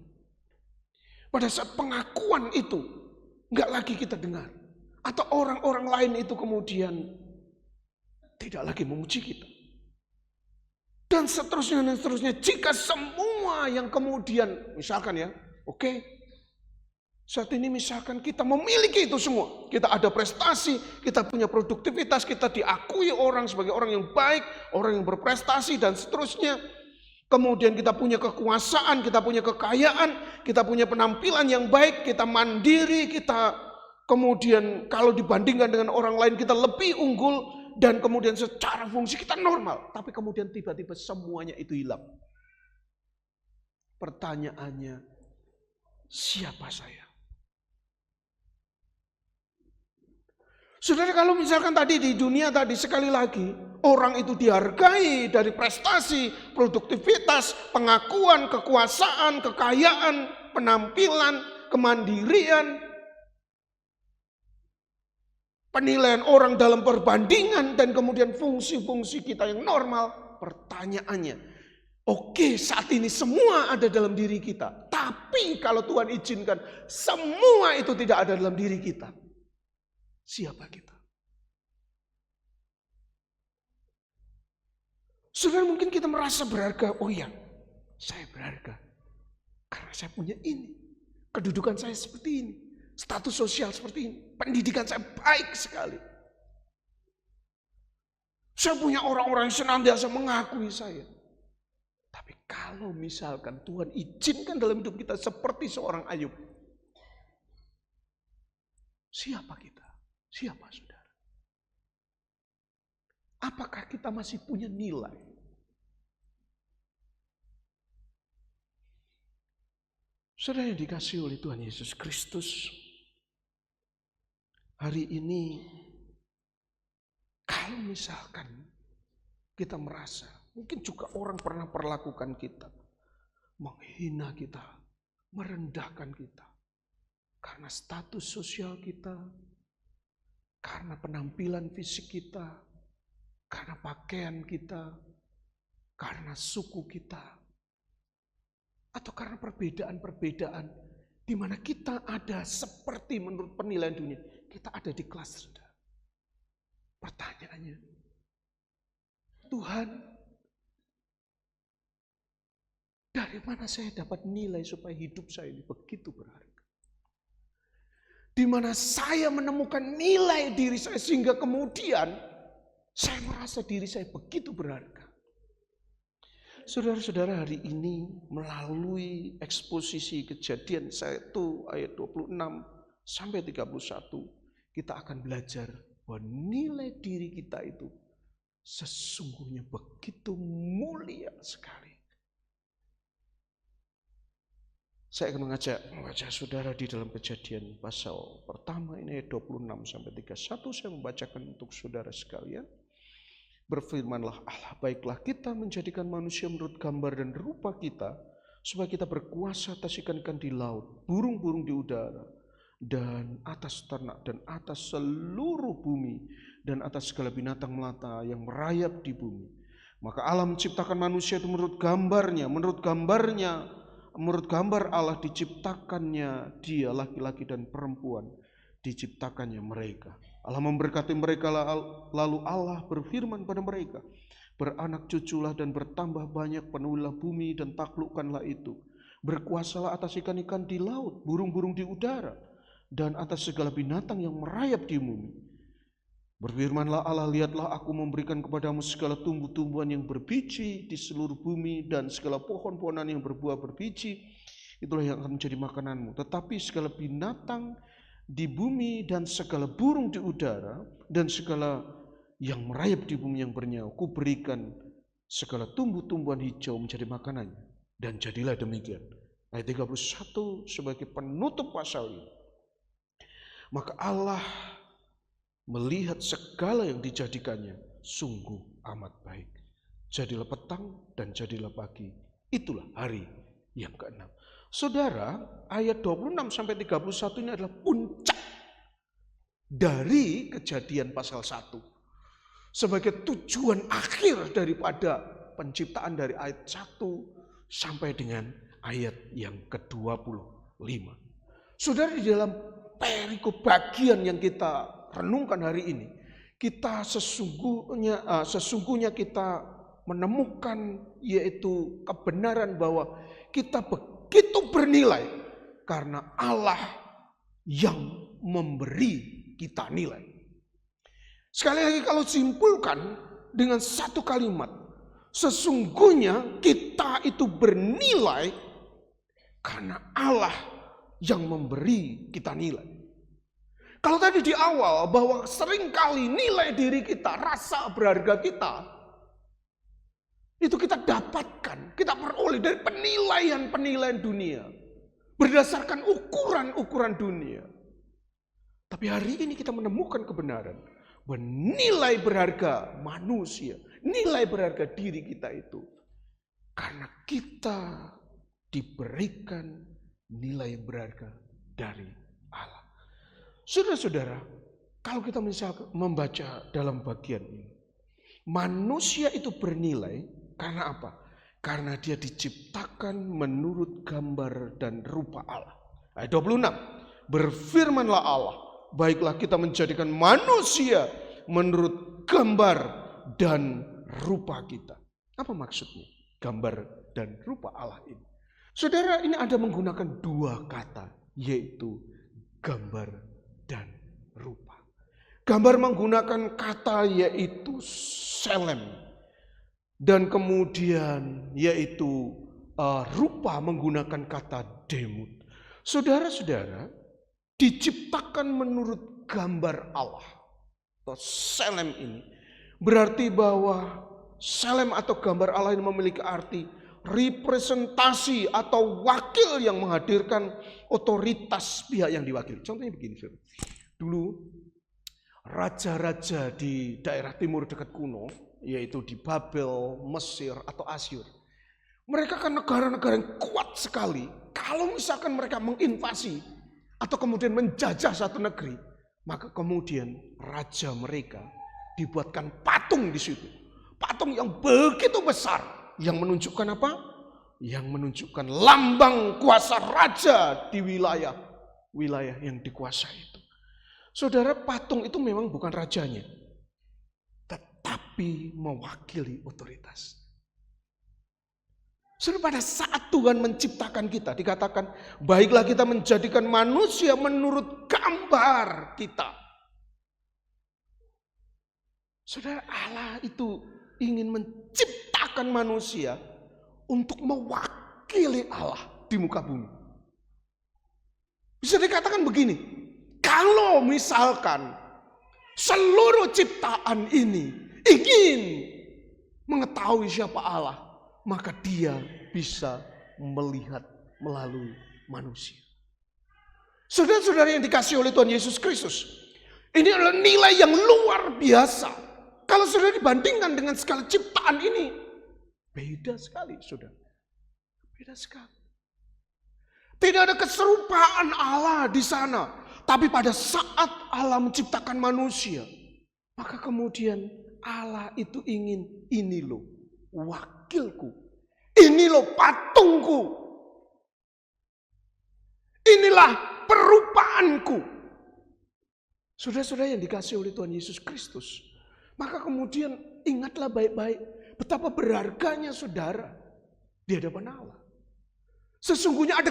Pada saat pengakuan itu nggak lagi kita dengar. Atau orang-orang lain itu kemudian tidak lagi memuji kita. Dan seterusnya dan seterusnya. Jika semua yang kemudian, misalkan ya, oke, saat ini misalkan kita memiliki itu semua. Kita ada prestasi, kita punya produktivitas, kita diakui orang sebagai orang yang baik, orang yang berprestasi dan seterusnya. Kemudian kita punya kekuasaan, kita punya kekayaan, kita punya penampilan yang baik, kita mandiri, kita kemudian kalau dibandingkan dengan orang lain kita lebih unggul. Dan kemudian secara fungsi kita normal. Tapi kemudian tiba-tiba semuanya itu hilang. Pertanyaannya, siapa saya? Saudara, kalau misalkan tadi di dunia tadi sekali lagi, orang itu dihargai dari prestasi, produktivitas, pengakuan, kekuasaan, kekayaan, penampilan, kemandirian, penilaian orang dalam perbandingan dan kemudian fungsi-fungsi kita yang normal. Pertanyaannya, oke, saat ini semua ada dalam diri kita. Tapi kalau Tuhan izinkan semua itu tidak ada dalam diri kita. Siapa kita? Saudara, mungkin kita merasa berharga. Oh iya, saya berharga. Karena saya punya ini. Kedudukan saya seperti ini. Status sosial seperti ini. Pendidikan saya baik sekali. Saya punya orang-orang yang senantiasa mengakui saya. Tapi kalau misalkan Tuhan izinkan dalam hidup kita seperti seorang Ayub. Siapa kita? Siapa saudara? Apakah kita masih punya nilai? Saudara yang dikasihi oleh Tuhan Yesus Kristus. Hari ini, kalau misalkan kita merasa, mungkin juga orang pernah perlakukan kita, menghina kita, merendahkan kita, karena status sosial kita, karena penampilan fisik kita, karena pakaian kita, karena suku kita, atau karena perbedaan-perbedaan, di mana kita ada seperti menurut penilaian dunia, kita ada di kelas rendah. Pertanyaannya, Tuhan, dari mana saya dapat nilai supaya hidup saya ini begitu berharga? Di mana saya menemukan nilai diri saya sehingga kemudian saya merasa diri saya begitu berharga. Saudara-saudara, hari ini melalui eksposisi Kejadian 1 ayat 26 sampai 31, kita akan belajar bahwa nilai diri kita itu sesungguhnya begitu mulia sekali. Saya akan mengajak saudara di dalam Kejadian pasal pertama ini ayat 26 sampai 31. Saya membacakan untuk saudara sekalian. Berfirmanlah Allah, baiklah kita menjadikan manusia menurut gambar dan rupa kita, supaya kita berkuasa atas ikan-ikan di laut, burung-burung di udara, dan atas ternak, dan atas seluruh bumi, dan atas segala binatang melata yang merayap di bumi. Maka Allah menciptakan manusia itu menurut gambarnya, menurut gambar Allah diciptakannya dia, laki-laki dan perempuan diciptakannya mereka. Allah memberkati mereka, lalu Allah berfirman pada mereka, beranak cuculah dan bertambah banyak, penuhilah bumi dan taklukkanlah itu. Berkuasalah atas ikan-ikan di laut, burung-burung di udara, dan atas segala binatang yang merayap di bumi. Berfirmanlah Allah, lihatlah aku memberikan kepadamu segala tumbuh-tumbuhan yang berbiji di seluruh bumi, dan segala pohon-pohonan yang berbuah berbiji, itulah yang akan menjadi makananmu. Tetapi segala binatang di bumi dan segala burung di udara dan segala yang merayap di bumi yang bernyawa, ku berikan segala tumbuh-tumbuhan hijau menjadi makanannya. Dan jadilah demikian. Ayat 31 sebagai penutup pasal ini. Maka Allah melihat segala yang dijadikannya sungguh amat baik. Jadilah petang dan jadilah pagi. Itulah hari yang ke-6. Saudara, ayat 26 sampai 31 ini adalah puncak dari Kejadian pasal 1. Sebagai tujuan akhir daripada penciptaan dari ayat 1 sampai dengan ayat yang ke-25. Saudara, di dalam perikop bagian yang kita renungkan hari ini, kita sesungguhnya kita menemukan yaitu kebenaran bahwa kita begitu bernilai karena Allah yang memberi kita nilai. Sekali lagi kalau simpulkan dengan satu kalimat, sesungguhnya kita itu bernilai karena Allah yang memberi kita nilai. Kalau tadi di awal bahwa seringkali nilai diri kita, rasa berharga kita, itu kita dapatkan, kita peroleh dari penilaian-penilaian dunia. Berdasarkan ukuran-ukuran dunia. Tapi hari ini kita menemukan kebenaran bahwa nilai berharga manusia, nilai berharga diri kita itu karena kita diberikan nilai yang berharga dari Allah. Saudara-saudara, kalau kita misalkan membaca dalam bagian ini, manusia itu bernilai karena apa? Karena dia diciptakan menurut gambar dan rupa Allah. Ayat 26, berfirmanlah Allah, baiklah kita menjadikan manusia menurut gambar dan rupa kita. Apa maksudnya? Gambar dan rupa Allah ini. Saudara, ini ada menggunakan dua kata, yaitu gambar dan rupa. Gambar menggunakan kata yaitu selem. Dan kemudian yaitu rupa menggunakan kata demut. Saudara-saudara, diciptakan menurut gambar Allah. Atau selem ini. Berarti bahwa selem atau gambar Allah ini memiliki arti representasi atau wakil yang menghadirkan otoritas pihak yang diwakili. Contohnya begini, dulu raja-raja di daerah timur dekat kuno, yaitu di Babel, Mesir atau Asyur. Mereka kan negara-negara yang kuat sekali. Kalau misalkan mereka menginvasi atau kemudian menjajah satu negeri, maka kemudian raja mereka dibuatkan patung di situ. Patung yang begitu besar. Yang menunjukkan apa? Yang menunjukkan lambang kuasa raja di wilayah yang dikuasai itu. Saudara, patung itu memang bukan rajanya, tetapi mewakili otoritas. Saudara, pada saat Tuhan menciptakan kita, dikatakan, baiklah kita menjadikan manusia menurut gambar kita. Saudara, Allah itu ingin menciptakan manusia untuk mewakili Allah di muka bumi. Bisa dikatakan begini, kalau misalkan seluruh ciptaan ini ingin mengetahui siapa Allah, maka dia bisa melihat melalui manusia. Saudara-saudara yang dikasihi oleh Tuhan Yesus Kristus, ini adalah nilai yang luar biasa. Kalau sudah dibandingkan dengan segala ciptaan ini, beda sekali, saudara. Beda sekali. Tidak ada keserupaan Allah di sana. Tapi pada saat Allah menciptakan manusia, maka kemudian Allah itu ingin, ini loh wakilku. Ini loh patungku. Inilah perupaanku. Saudara-saudara yang dikasihi oleh Tuhan Yesus Kristus. Maka kemudian ingatlah baik-baik betapa berharganya saudara di hadapan Allah. Sesungguhnya ada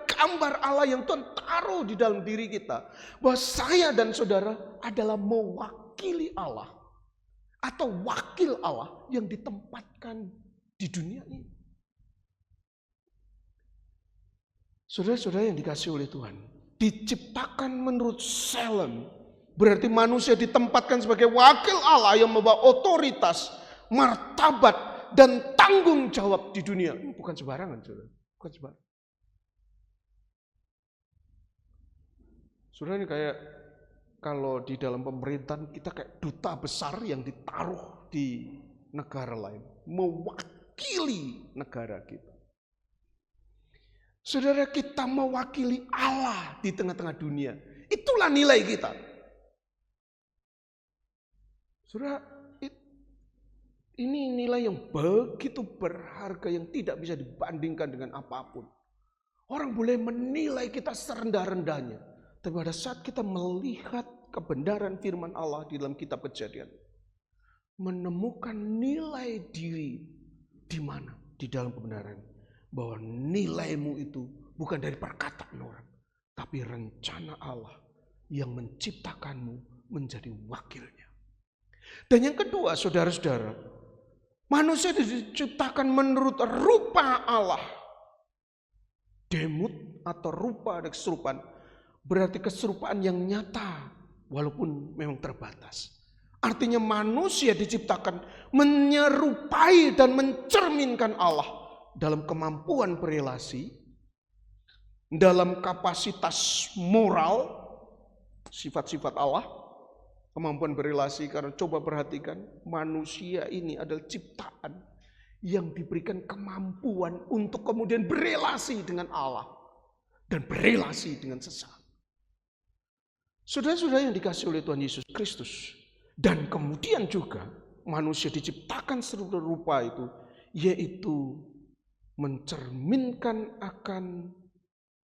gambar Allah yang Tuhan taruh di dalam diri kita. Bahwa saya dan saudara adalah mewakili Allah. Atau wakil Allah yang ditempatkan di dunia ini. Saudara-saudara yang dikasihi oleh Tuhan. Diciptakan menurut selem. Berarti manusia ditempatkan sebagai wakil Allah yang membawa otoritas, martabat, dan tanggung jawab di dunia. Ini bukan sembarangan, saudara. Bukan sembarangan. Saudara, ini kayak kalau di dalam pemerintahan kita kayak duta besar yang ditaruh di negara lain, mewakili negara kita. Saudara, kita mewakili Allah di tengah-tengah dunia. Itulah nilai kita. Saudara, ini nilai yang begitu berharga yang tidak bisa dibandingkan dengan apapun. Orang boleh menilai kita serendah-rendahnya, tapi pada saat kita melihat kebenaran firman Allah di dalam kitab Kejadian, menemukan nilai diri di mana? Di dalam kebenaran. Bahwa nilaimu itu bukan dari perkataan orang, tapi rencana Allah yang menciptakanmu menjadi wakilnya. Dan yang kedua, saudara-saudara, manusia diciptakan menurut rupa Allah. Demut atau rupa dan keserupaan berarti keserupaan yang nyata walaupun memang terbatas. Artinya manusia diciptakan menyerupai dan mencerminkan Allah dalam kemampuan berelasi, dalam kapasitas moral, sifat-sifat Allah, kemampuan berelasi. Karena coba perhatikan, manusia ini adalah ciptaan yang diberikan kemampuan untuk kemudian berelasi dengan Allah dan berelasi dengan sesama. Saudara-saudara yang dikasihi oleh Tuhan Yesus Kristus, dan kemudian juga manusia diciptakan serupa itu, yaitu mencerminkan akan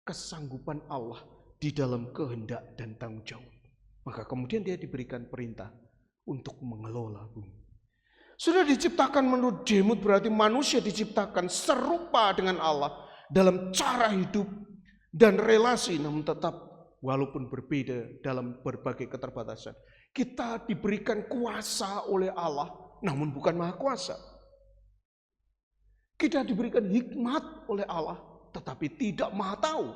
kesanggupan Allah di dalam kehendak dan tanggung jawab. Maka kemudian dia diberikan perintah untuk mengelola bumi. Sudah diciptakan menurut Demut berarti manusia diciptakan serupa dengan Allah dalam cara hidup dan relasi, namun tetap walaupun berbeda dalam berbagai keterbatasan. Kita diberikan kuasa oleh Allah, namun bukan maha kuasa. Kita diberikan hikmat oleh Allah, tetapi tidak maha tahu.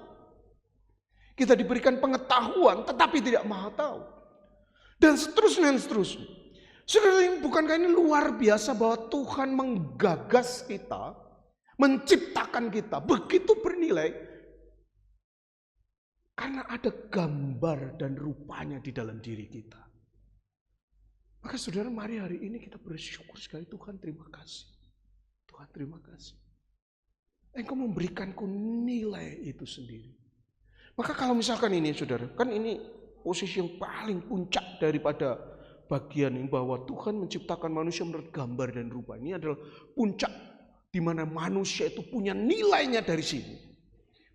Kita diberikan pengetahuan, tetapi tidak maha tahu. Dan seterusnya, dan seterusnya. Saudara, bukankah ini luar biasa bahwa Tuhan menggagas kita, menciptakan kita begitu bernilai, karena ada gambar dan rupanya di dalam diri kita. Maka saudara, mari hari ini kita bersyukur sekali. Tuhan, terima kasih. Tuhan, terima kasih. Engkau memberikanku nilai itu sendiri. Maka kalau misalkan ini saudara, kan ini posisi yang paling puncak daripada bagian ini, bahwa Tuhan menciptakan manusia menurut gambar dan rupa. Ini adalah puncak di mana manusia itu punya nilainya dari sini.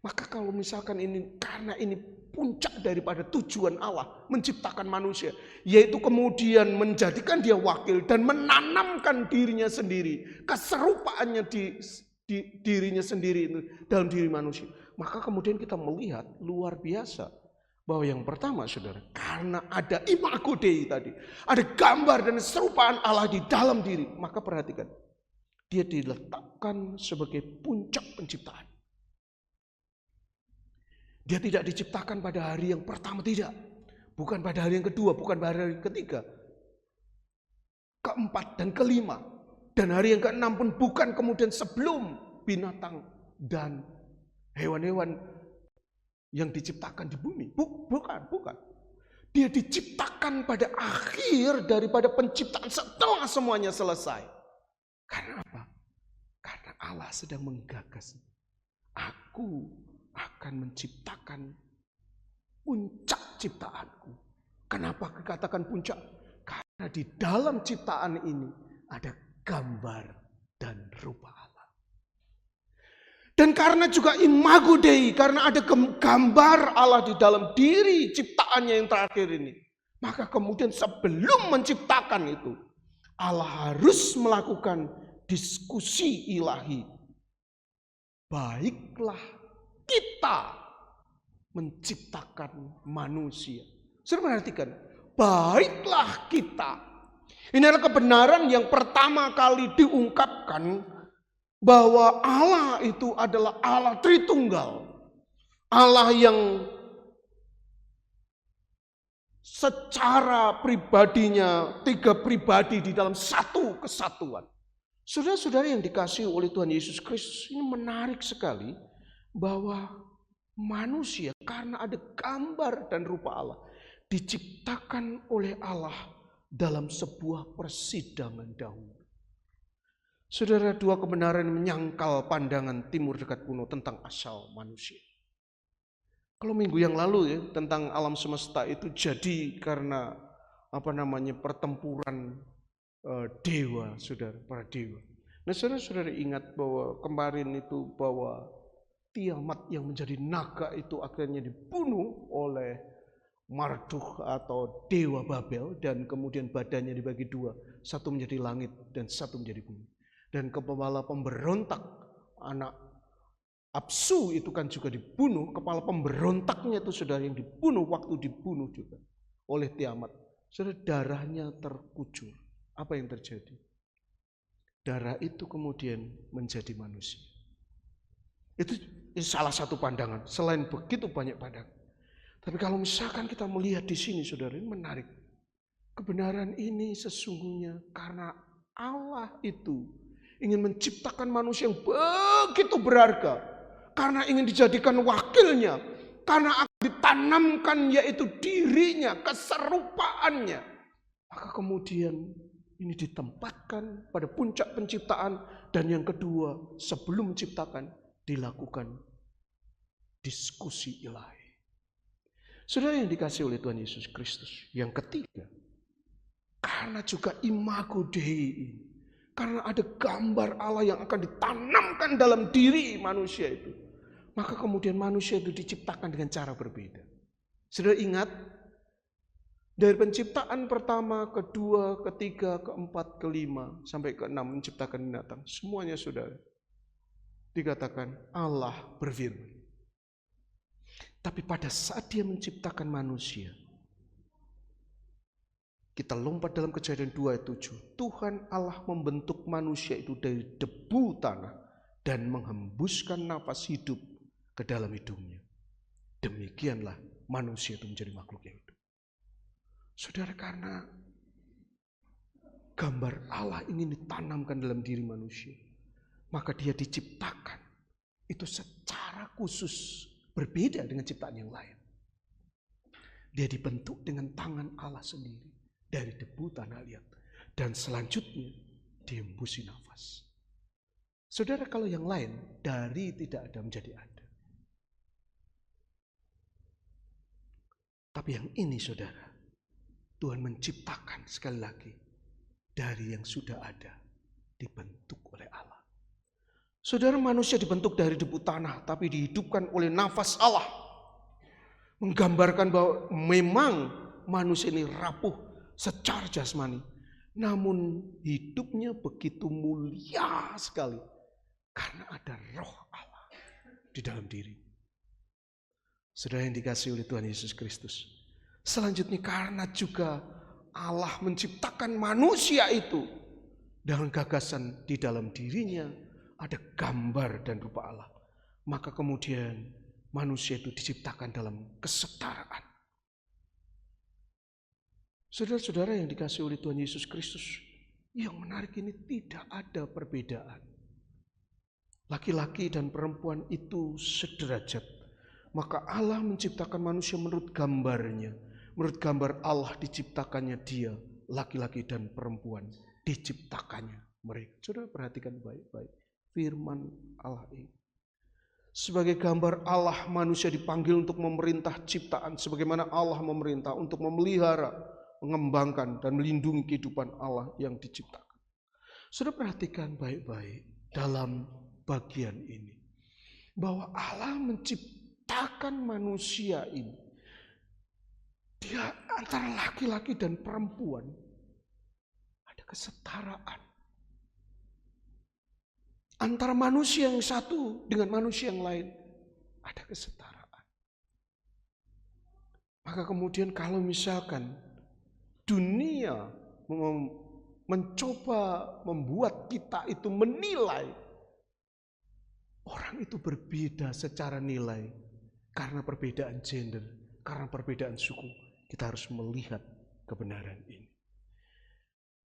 Maka kalau misalkan ini, karena ini puncak daripada tujuan Allah menciptakan manusia, yaitu kemudian menjadikan dia wakil dan menanamkan dirinya sendiri, keserupaannya di dirinya sendiri itu dalam diri manusia. Maka kemudian kita melihat luar biasa bahwa yang pertama saudara, karena ada imago Dei tadi, ada gambar dan serupaan Allah di dalam diri, maka perhatikan, dia diletakkan sebagai puncak penciptaan. Dia tidak diciptakan pada hari yang pertama, tidak. Bukan pada hari yang kedua, bukan pada hari yang ketiga, keempat dan kelima. Dan hari yang keenam pun bukan kemudian sebelum binatang dan hewan-hewan yang diciptakan di bumi. Bukan. Dia diciptakan pada akhir daripada penciptaan setelah semuanya selesai. Karena apa? Karena Allah sedang menggagas. Aku akan menciptakan puncak ciptaanku. Kenapa dikatakan puncak? Karena di dalam ciptaan ini ada gambar dan rupa Allah. Dan karena juga imago Dei, karena ada gambar Allah di dalam diri ciptaannya yang terakhir ini, maka kemudian sebelum menciptakan itu, Allah harus melakukan diskusi ilahi. Baiklah kita menciptakan manusia. Sudah perhatikan, baiklah kita. Ini adalah kebenaran yang pertama kali diungkapkan bahwa Allah itu adalah Allah Tritunggal. Allah yang secara pribadinya tiga pribadi di dalam satu kesatuan. Saudara-saudara yang dikasihi oleh Tuhan Yesus Kristus, ini menarik sekali bahwa manusia karena ada gambar dan rupa Allah diciptakan oleh Allah dalam sebuah persidangan dahulu. Saudara, dua kebenaran menyangkal pandangan timur dekat kuno tentang asal manusia. Kalau minggu yang lalu ya tentang alam semesta itu jadi karena pertempuran dewa, saudara, para dewa. Nah, saudara ingat bahwa kemarin itu bahwa Tiamat yang menjadi naga itu akhirnya dibunuh oleh Marduk atau dewa Babel, dan kemudian badannya dibagi dua, satu menjadi langit dan satu menjadi bumi. Dan kepala pemberontak anak Apsu itu kan juga dibunuh, kepala pemberontaknya itu saudara yang dibunuh waktu dibunuh juga oleh Tiamat. Saudara, darahnya terkucur. Apa yang terjadi? Darah itu kemudian menjadi manusia. Itu salah satu pandangan. Selain begitu banyak pandangan. Tapi kalau misalkan kita melihat di sini, saudara, ini menarik. Kebenaran ini sesungguhnya karena Allah itu ingin menciptakan manusia yang begitu berharga. Karena ingin dijadikan wakilnya. Karena akan ditanamkan yaitu dirinya, keserupaannya. Maka kemudian ini ditempatkan pada puncak penciptaan. Dan yang kedua, sebelum menciptakan, dilakukan diskusi ilahi. Saudara yang dikasihi oleh Tuhan Yesus Kristus. Yang ketiga, karena juga imago Dei, karena ada gambar Allah yang akan ditanamkan dalam diri manusia itu, maka kemudian manusia itu diciptakan dengan cara berbeda. Saudara ingat, dari penciptaan pertama, kedua, ketiga, keempat, kelima, sampai keenam menciptakan binatang, semuanya saudara dikatakan Allah berfirman. Tapi pada saat dia menciptakan manusia, kita lompat dalam Kejadian 2 ayat 7. Tuhan Allah membentuk manusia itu dari debu tanah dan menghembuskan nafas hidup ke dalam hidungnya. Demikianlah manusia itu menjadi makhluk yang hidup. Saudara, karena gambar Allah ingin ditanamkan dalam diri manusia, maka dia diciptakan itu secara khusus berbeda dengan ciptaan yang lain. Dia dibentuk dengan tangan Allah sendiri dari debu tanah liat, dan selanjutnya dihembusi nafas. Saudara, kalau yang lain dari tidak ada menjadi ada. Tapi yang ini saudara, Tuhan menciptakan sekali lagi dari yang sudah ada, dibentuk oleh Allah. Saudara, manusia dibentuk dari debu tanah, tapi dihidupkan oleh nafas Allah. Menggambarkan bahwa memang manusia ini rapuh secara jasmani. Namun hidupnya begitu mulia sekali. Karena ada roh Allah di dalam diri. Saudara yang dikasihi oleh Tuhan Yesus Kristus. Selanjutnya karena juga Allah menciptakan manusia itu dengan gagasan di dalam dirinya ada gambar dan rupa Allah. Maka kemudian manusia itu diciptakan dalam kesetaraan. Saudara-saudara yang dikasihi oleh Tuhan Yesus Kristus, yang menarik ini tidak ada perbedaan. Laki-laki dan perempuan itu sederajat. Maka Allah menciptakan manusia menurut gambarnya. Menurut gambar Allah diciptakannya dia, laki-laki dan perempuan diciptakannya mereka. Saudara perhatikan baik-baik firman Allah ini. Sebagai gambar Allah, manusia dipanggil untuk memerintah ciptaan sebagaimana Allah memerintah untuk memelihara, mengembangkan dan melindungi kehidupan Allah yang diciptakan. Sudah perhatikan baik-baik dalam bagian ini bahwa Allah menciptakan manusia ini. Dia antara laki-laki dan perempuan ada kesetaraan. Antara manusia yang satu dengan manusia yang lain ada kesetaraan. Maka kemudian kalau misalkan dunia mencoba membuat kita itu menilai orang itu berbeda secara nilai karena perbedaan gender, karena perbedaan suku, kita harus melihat kebenaran ini.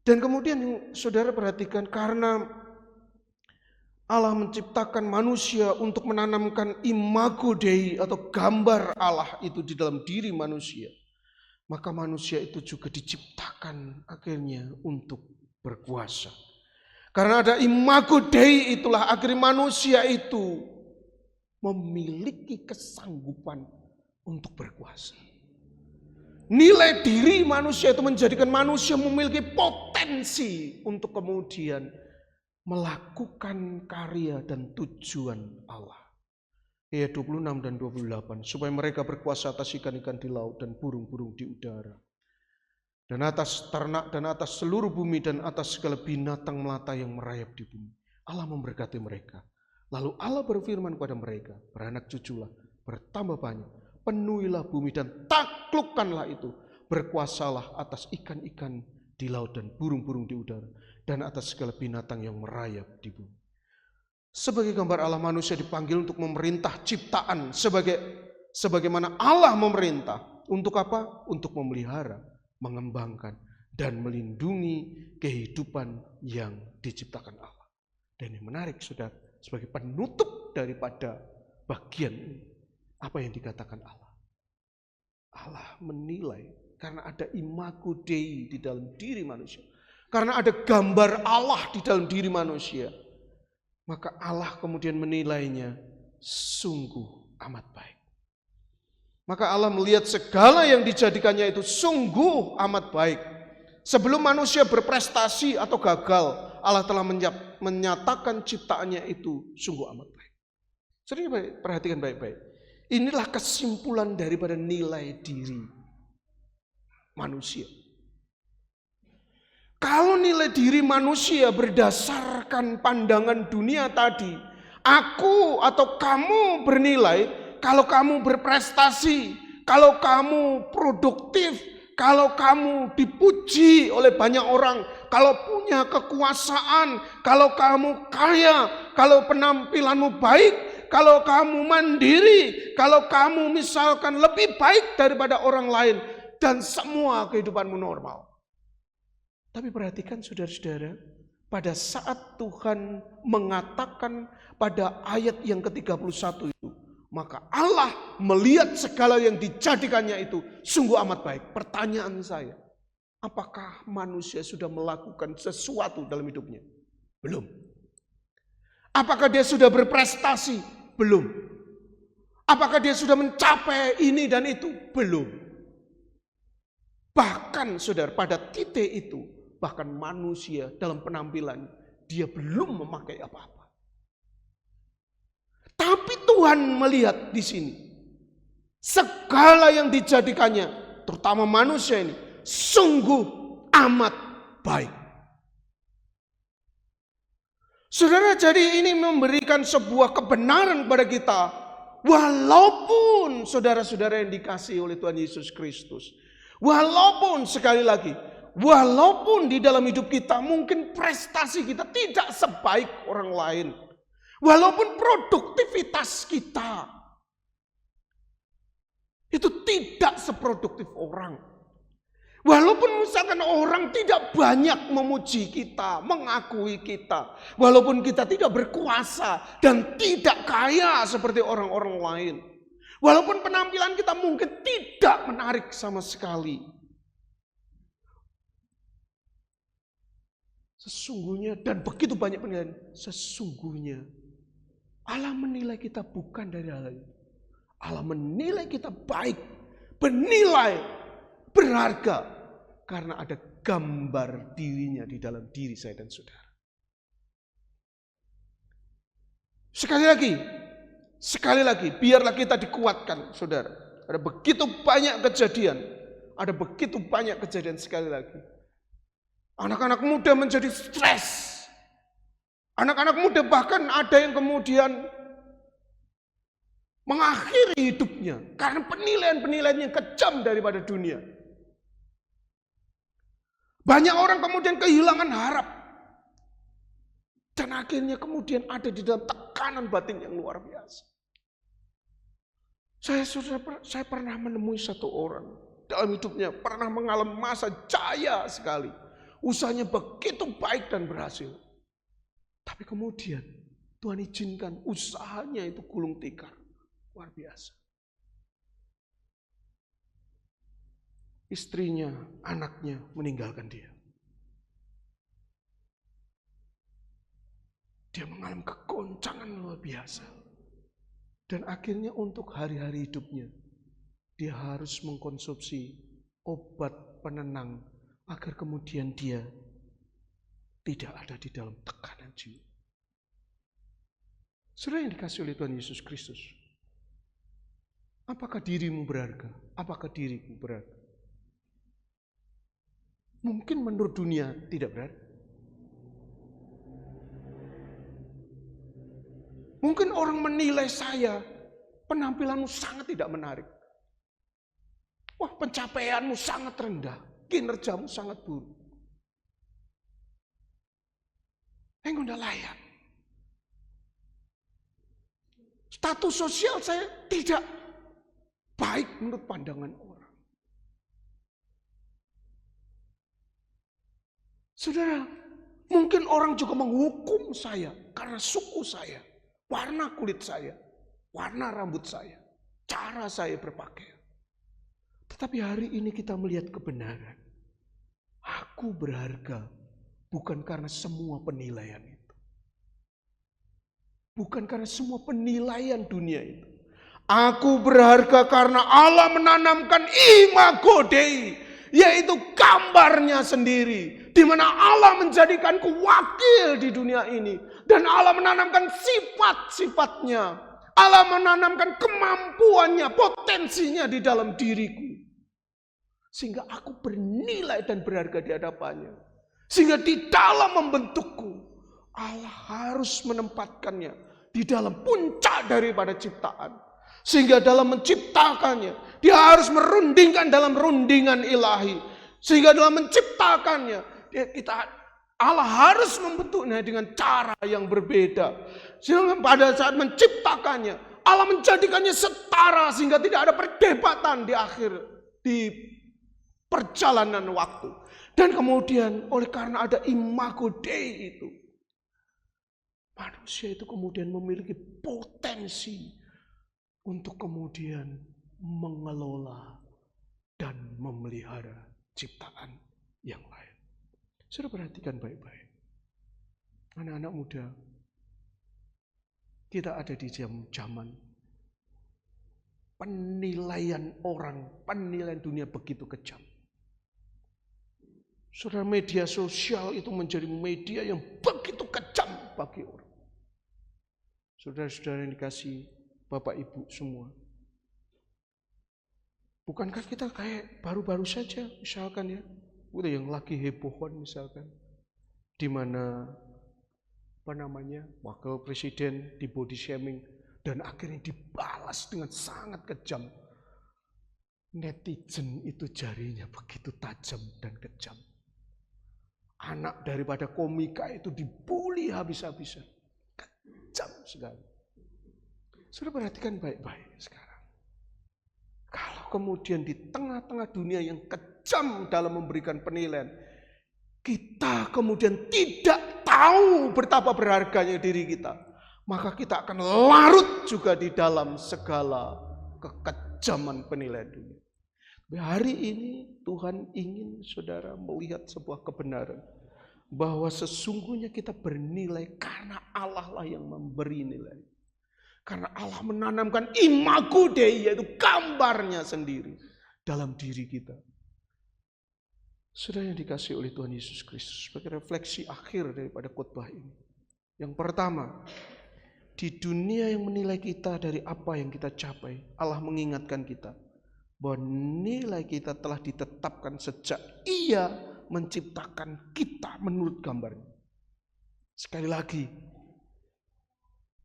Dan kemudian saudara perhatikan karena Allah menciptakan manusia untuk menanamkan imago Dei atau gambar Allah itu di dalam diri manusia. Maka manusia itu juga diciptakan akhirnya untuk berkuasa. Karena ada imago Dei itulah akhirnya manusia itu memiliki kesanggupan untuk berkuasa. Nilai diri manusia itu menjadikan manusia memiliki potensi untuk kemudian melakukan karya dan tujuan Allah. Ayat 26 dan 28. Supaya mereka berkuasa atas ikan-ikan di laut dan burung-burung di udara. Dan atas ternak dan atas seluruh bumi dan atas segala binatang melata yang merayap di bumi. Allah memberkati mereka. Lalu Allah berfirman kepada mereka, beranak cuculah, bertambah banyak, penuhilah bumi dan taklukkanlah itu. Berkuasalah atas ikan-ikan di laut dan burung-burung di udara. Dan atas segala binatang yang merayap di bumi. Sebagai gambar Allah, manusia dipanggil untuk memerintah ciptaan sebagaimana Allah memerintah. Untuk apa? Untuk memelihara, mengembangkan, dan melindungi kehidupan yang diciptakan Allah. Dan yang menarik, saudara, sebagai penutup daripada bagian ini, apa yang dikatakan Allah? Allah menilai karena ada imago Dei di dalam diri manusia. Karena ada gambar Allah di dalam diri manusia. Maka Allah kemudian menilainya sungguh amat baik. Maka Allah melihat segala yang dijadikannya itu sungguh amat baik. Sebelum manusia berprestasi atau gagal, Allah telah menyatakan ciptaannya itu sungguh amat baik. Jadi perhatikan baik-baik. Inilah kesimpulan daripada nilai diri manusia. Kalau nilai diri manusia berdasarkan pandangan dunia tadi, aku atau kamu bernilai kalau kamu berprestasi, kalau kamu produktif, kalau kamu dipuji oleh banyak orang, kalau punya kekuasaan, kalau kamu kaya, kalau penampilanmu baik, kalau kamu mandiri, kalau kamu misalkan lebih baik daripada orang lain, dan semua kehidupanmu normal. Tapi perhatikan saudara-saudara, pada saat Tuhan mengatakan pada ayat yang ke-31 itu, maka Allah melihat segala yang dijadikannya itu sungguh amat baik. Pertanyaan saya, apakah manusia sudah melakukan sesuatu dalam hidupnya? Belum. Apakah dia sudah berprestasi? Belum. Apakah dia sudah mencapai ini dan itu? Belum. Bahkan saudara, pada titik itu, bahkan manusia dalam penampilan, dia belum memakai apa-apa. Tapi Tuhan melihat di sini, segala yang dijadikannya, terutama manusia ini, sungguh amat baik. Saudara, jadi ini memberikan sebuah kebenaran kepada kita, walaupun saudara-saudara yang dikasihi oleh Tuhan Yesus Kristus, walaupun sekali lagi, walaupun di dalam hidup kita mungkin prestasi kita tidak sebaik orang lain. Walaupun produktivitas kita itu tidak seproduktif orang. Walaupun misalkan orang tidak banyak memuji kita, mengakui kita. Walaupun kita tidak berkuasa dan tidak kaya seperti orang-orang lain. Walaupun penampilan kita mungkin tidak menarik sama sekali. Sesungguhnya, dan begitu banyak penilaian, sesungguhnya Allah menilai kita bukan dari hal itu. Allah menilai kita baik, bernilai, berharga, karena ada gambar dirinya di dalam diri saya dan saudara. Sekali lagi, biarlah kita dikuatkan, saudara. Ada begitu banyak kejadian sekali lagi. Anak-anak muda menjadi stres. Anak-anak muda bahkan ada yang kemudian mengakhiri hidupnya karena penilaian-penilaian yang kejam daripada dunia. Banyak orang kemudian kehilangan harap. Dan akhirnya kemudian ada di dalam tekanan batin yang luar biasa. Saya pernah menemui satu orang dalam hidupnya, pernah mengalami masa jaya sekali. Usahanya begitu baik dan berhasil. Tapi kemudian Tuhan izinkan usahanya itu gulung tikar. Luar biasa. Istrinya, anaknya meninggalkan dia. Dia mengalami kegoncangan luar biasa. Dan akhirnya untuk hari-hari hidupnya, dia harus mengkonsumsi obat penenang agar kemudian dia tidak ada di dalam tekanan jiwa. Saudara yang dikasihi oleh Tuhan Yesus Kristus, apakah dirimu berharga? Apakah diriku berharga? Mungkin menurut dunia tidak berharga. Mungkin orang menilai saya, penampilanmu sangat tidak menarik. Wah, pencapaianmu sangat rendah, kinerjamu sangat buruk. Engkau tidak layak. Status sosial saya tidak baik menurut pandangan orang. Saudara, mungkin orang juga menghukum saya karena suku saya, warna kulit saya, warna rambut saya, cara saya berpakaian. Tetapi hari ini kita melihat kebenaran. Aku berharga bukan karena semua penilaian itu. Bukan karena semua penilaian dunia itu. Aku berharga karena Allah menanamkan imago Dei, yaitu gambarnya sendiri, di mana Allah menjadikanku wakil di dunia ini, dan Allah menanamkan sifat-sifatnya, Allah menanamkan kemampuannya, potensinya di dalam diriku, sehingga aku bernilai dan berharga di hadapannya. Sehingga di dalam membentukku, Allah harus menempatkannya di dalam puncak daripada ciptaan. Sehingga dalam menciptakannya, dia harus merundingkan dalam rundingan ilahi. Sehingga dalam menciptakannya, Allah harus membentuknya dengan cara yang berbeda. Sehingga pada saat menciptakannya, Allah menjadikannya setara sehingga tidak ada perdebatan di perjalanan waktu. Dan kemudian oleh karena ada imago Dei itu, manusia itu kemudian memiliki potensi untuk kemudian mengelola dan memelihara ciptaan yang lain. Sudah perhatikan baik-baik. Anak-anak muda, kita ada di zaman penilaian orang, penilaian dunia begitu kejam. Saudara, media sosial itu menjadi media yang begitu kejam bagi orang. Saudara-saudara yang dikasihi Bapak Ibu semua. Bukankah kita kayak baru-baru saja misalkan ya, udah yang lagi hebohan misalkan, di mana wakil presiden di body shaming dan akhirnya dibalas dengan sangat kejam. Netizen itu jarinya begitu tajam dan kejam. Anak daripada komika itu dibully habis-habisan. Kejam sekali. Sudah perhatikan baik-baik sekarang. Kalau kemudian di tengah-tengah dunia yang kejam dalam memberikan penilaian, kita kemudian tidak tahu betapa berharganya diri kita, maka kita akan larut juga di dalam segala kekejaman penilaian dunia. Hari ini Tuhan ingin saudara melihat sebuah kebenaran bahwa sesungguhnya kita bernilai karena Allah lah yang memberi nilai. Karena Allah menanamkan imago Dei, yaitu gambarnya sendiri dalam diri kita. Saudara yang dikasihi oleh Tuhan Yesus Kristus, sebagai refleksi akhir daripada khotbah ini. Yang pertama, di dunia yang menilai kita dari apa yang kita capai, Allah mengingatkan kita bahwa nilai kita telah ditetapkan sejak Ia menciptakan kita menurut gambarnya. Sekali lagi,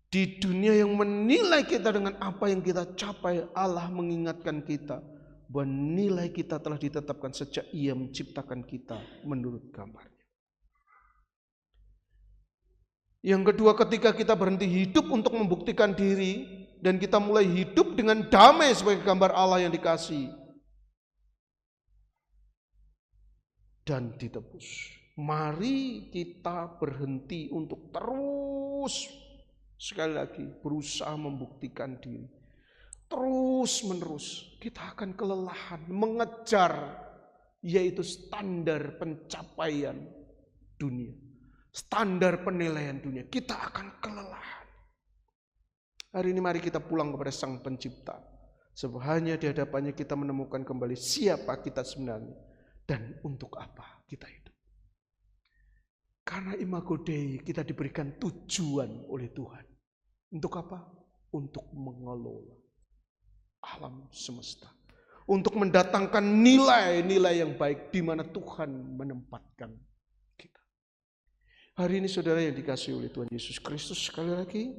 di dunia yang menilai kita dengan apa yang kita capai, Allah mengingatkan kita bahwa nilai kita telah ditetapkan sejak Ia menciptakan kita menurut gambarnya. Yang kedua, ketika kita berhenti hidup untuk membuktikan diri, dan kita mulai hidup dengan damai sebagai gambar Allah yang dikasihi dan ditebus. Mari kita berhenti untuk terus Sekali lagi, berusaha membuktikan diri. Terus menerus kita akan kelelahan mengejar, yaitu standar pencapaian dunia. Standar penilaian dunia. Kita akan kelelahan. Hari ini mari kita pulang kepada Sang Pencipta. Sebab hanya di hadapannya kita menemukan kembali siapa kita sebenarnya. Dan untuk apa kita hidup. Karena imago Dei kita diberikan tujuan oleh Tuhan. Untuk apa? Untuk mengelola alam semesta. Untuk mendatangkan nilai-nilai yang baik di mana Tuhan menempatkan kita. Hari ini saudara yang dikasihi oleh Tuhan Yesus Kristus, sekali lagi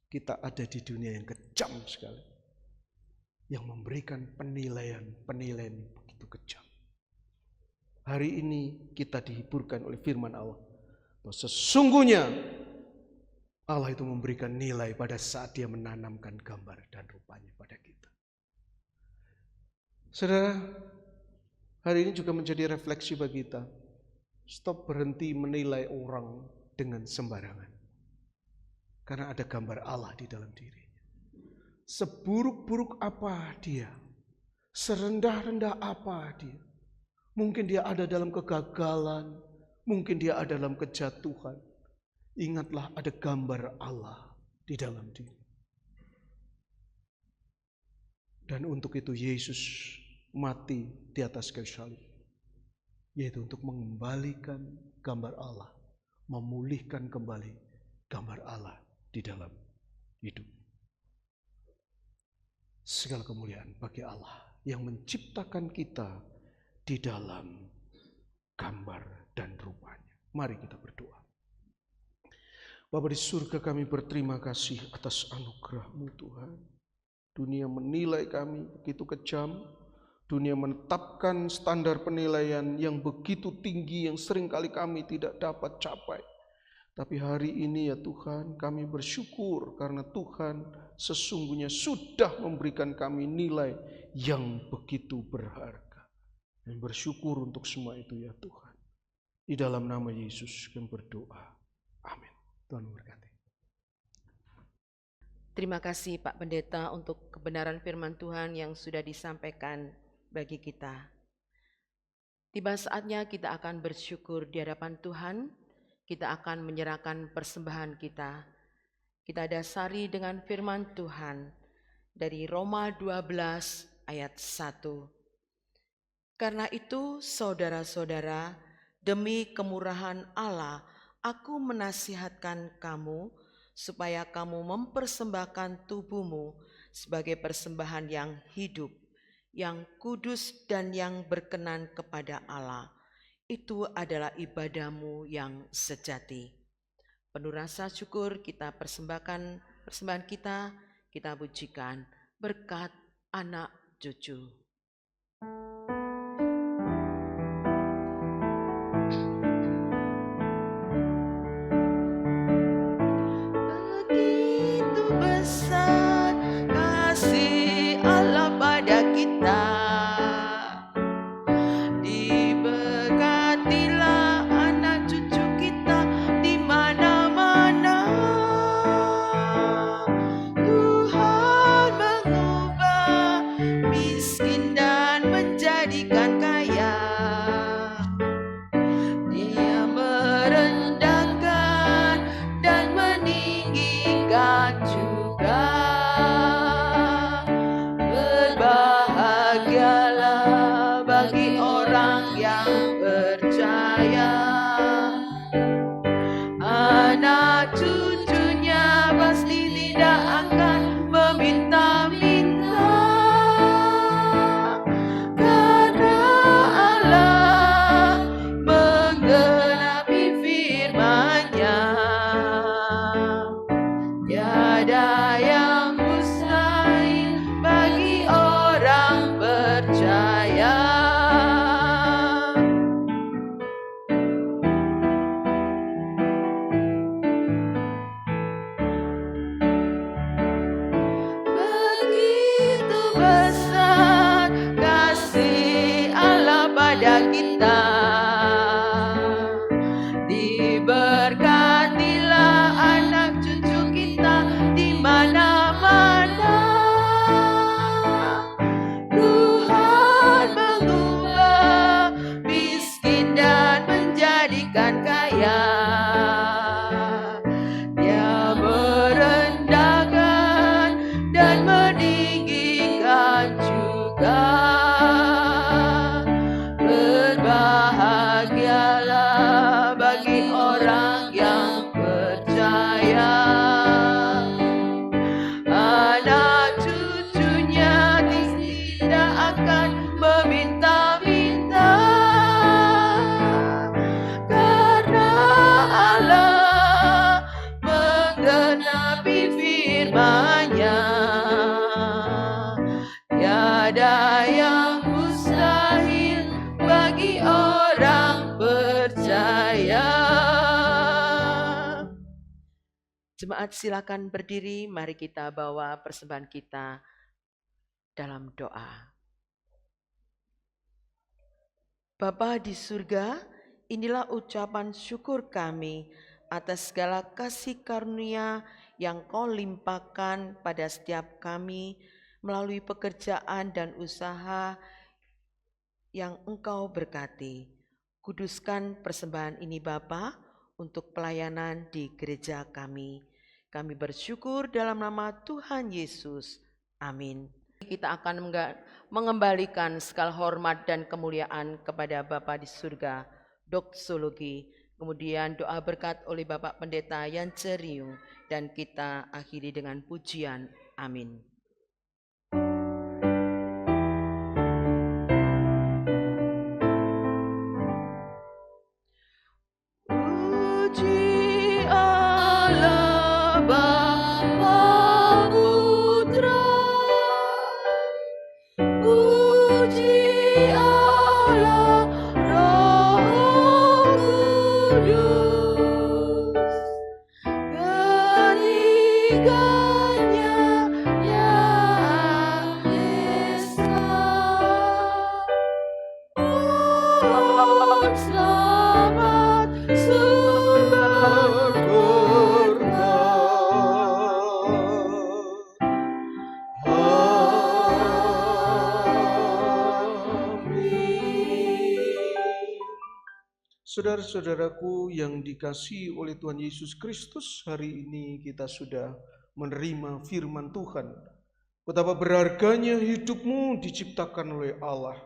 kita ada di dunia yang kejam sekali. Yang memberikan penilaian begitu kejam. Hari ini kita dihiburkan oleh firman Allah. Bahwa sesungguhnya Allah itu memberikan nilai pada saat Dia menanamkan gambar dan rupanya pada kita. Saudara, hari ini juga menjadi refleksi bagi kita. Stop berhenti menilai orang dengan sembarangan. Karena ada gambar Allah di dalam dirinya. Seburuk-buruk apa dia, serendah-rendah apa dia. Mungkin dia ada dalam kegagalan, mungkin dia ada dalam kejatuhan. Ingatlah ada gambar Allah di dalam diri. Dan untuk itu Yesus mati di atas kayu salib. Yaitu untuk mengembalikan gambar Allah. Memulihkan kembali gambar Allah di dalam hidup. Segala kemuliaan bagi Allah yang menciptakan kita di dalam gambar dan rupanya. Mari kita berdoa. Bapa di surga, kami berterima kasih atas anugerah-Mu Tuhan. Dunia menilai kami begitu kejam. Dunia menetapkan standar penilaian yang begitu tinggi yang seringkali kami tidak dapat capai. Tapi hari ini ya Tuhan, kami bersyukur karena Tuhan sesungguhnya sudah memberikan kami nilai yang begitu berharga. Dan bersyukur untuk semua itu ya Tuhan. Di dalam nama Yesus kami berdoa. Amin. Tuhan memberkati. Terima kasih Pak Pendeta untuk kebenaran firman Tuhan yang sudah disampaikan bagi kita. Tiba saatnya kita akan bersyukur di hadapan Tuhan. Kita akan menyerahkan persembahan kita. Kita dasari dengan firman Tuhan dari Roma 12 ayat 1. Karena itu saudara-saudara, demi kemurahan Allah, aku menasihatkan kamu supaya kamu mempersembahkan tubuhmu sebagai persembahan yang hidup, yang kudus dan yang berkenan kepada Allah. Itu adalah ibadahmu yang sejati. Penuh rasa syukur kita persembahkan persembahan kita pujikan berkat anak cucu. Begitu besar kasih Allah pada kita. Miskin dan kaya. Dia merendahkan dan meninggikan juga. Berbahagialah bagi orang yang percaya. Anak cucunya tidak akan meminta-minta, karena Allah menggenapi firman-Nya. Tiada yang mustahil bagi orang percaya. Jemaat silakan berdiri, mari kita bawa persembahan kita dalam doa. Bapa di surga, inilah ucapan syukur kami atas segala kasih karunia yang Kau limpahkan pada setiap kami melalui pekerjaan dan usaha yang Engkau berkati. Kuduskan persembahan ini Bapa untuk pelayanan di gereja kami. Kami bersyukur dalam nama Tuhan Yesus. Amin. Kita akan mengembalikan segala hormat dan kemuliaan kepada Bapa di surga, doksologi, kemudian doa berkat oleh Bapak Pendeta Yance Riung, dan kita akhiri dengan pujian. Amin. Puji Allah Bapa Putra, puji Allah Roh Kudus, ketiganya yang esa. Oh, selamat sumber Saudara-saudaraku yang dikasihi oleh Tuhan Yesus Kristus, hari ini kita sudah menerima firman Tuhan. Betapa berharganya hidupmu diciptakan oleh Allah.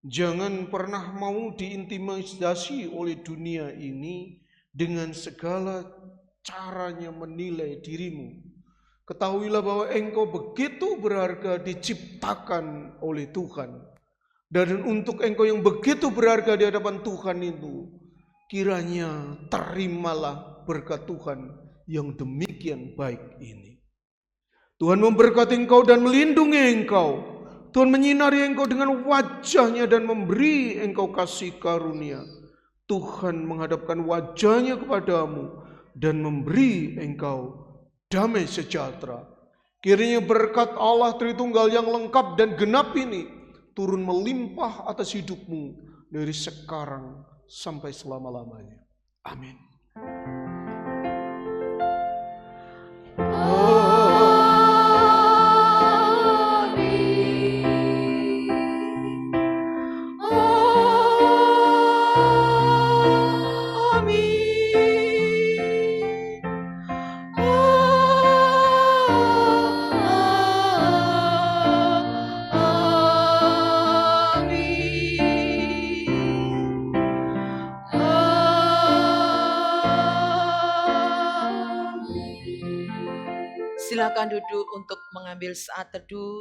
Jangan pernah mau diintimidasi oleh dunia ini dengan segala caranya menilai dirimu. Ketahuilah bahwa engkau begitu berharga diciptakan oleh Tuhan. Dan untuk engkau yang begitu berharga di hadapan Tuhan itu, kiranya terimalah berkat Tuhan yang demikian baik ini. Tuhan memberkati engkau dan melindungi engkau. Tuhan menyinari engkau dengan wajah-Nya dan memberi engkau kasih karunia. Tuhan menghadapkan wajah-Nya kepadamu dan memberi engkau damai sejahtera. Kiranya berkat Allah Tritunggal yang lengkap dan genap ini turun melimpah atas hidupmu dari sekarang sampai selama-lamanya. Amin. Silakan duduk untuk mengambil saat teduh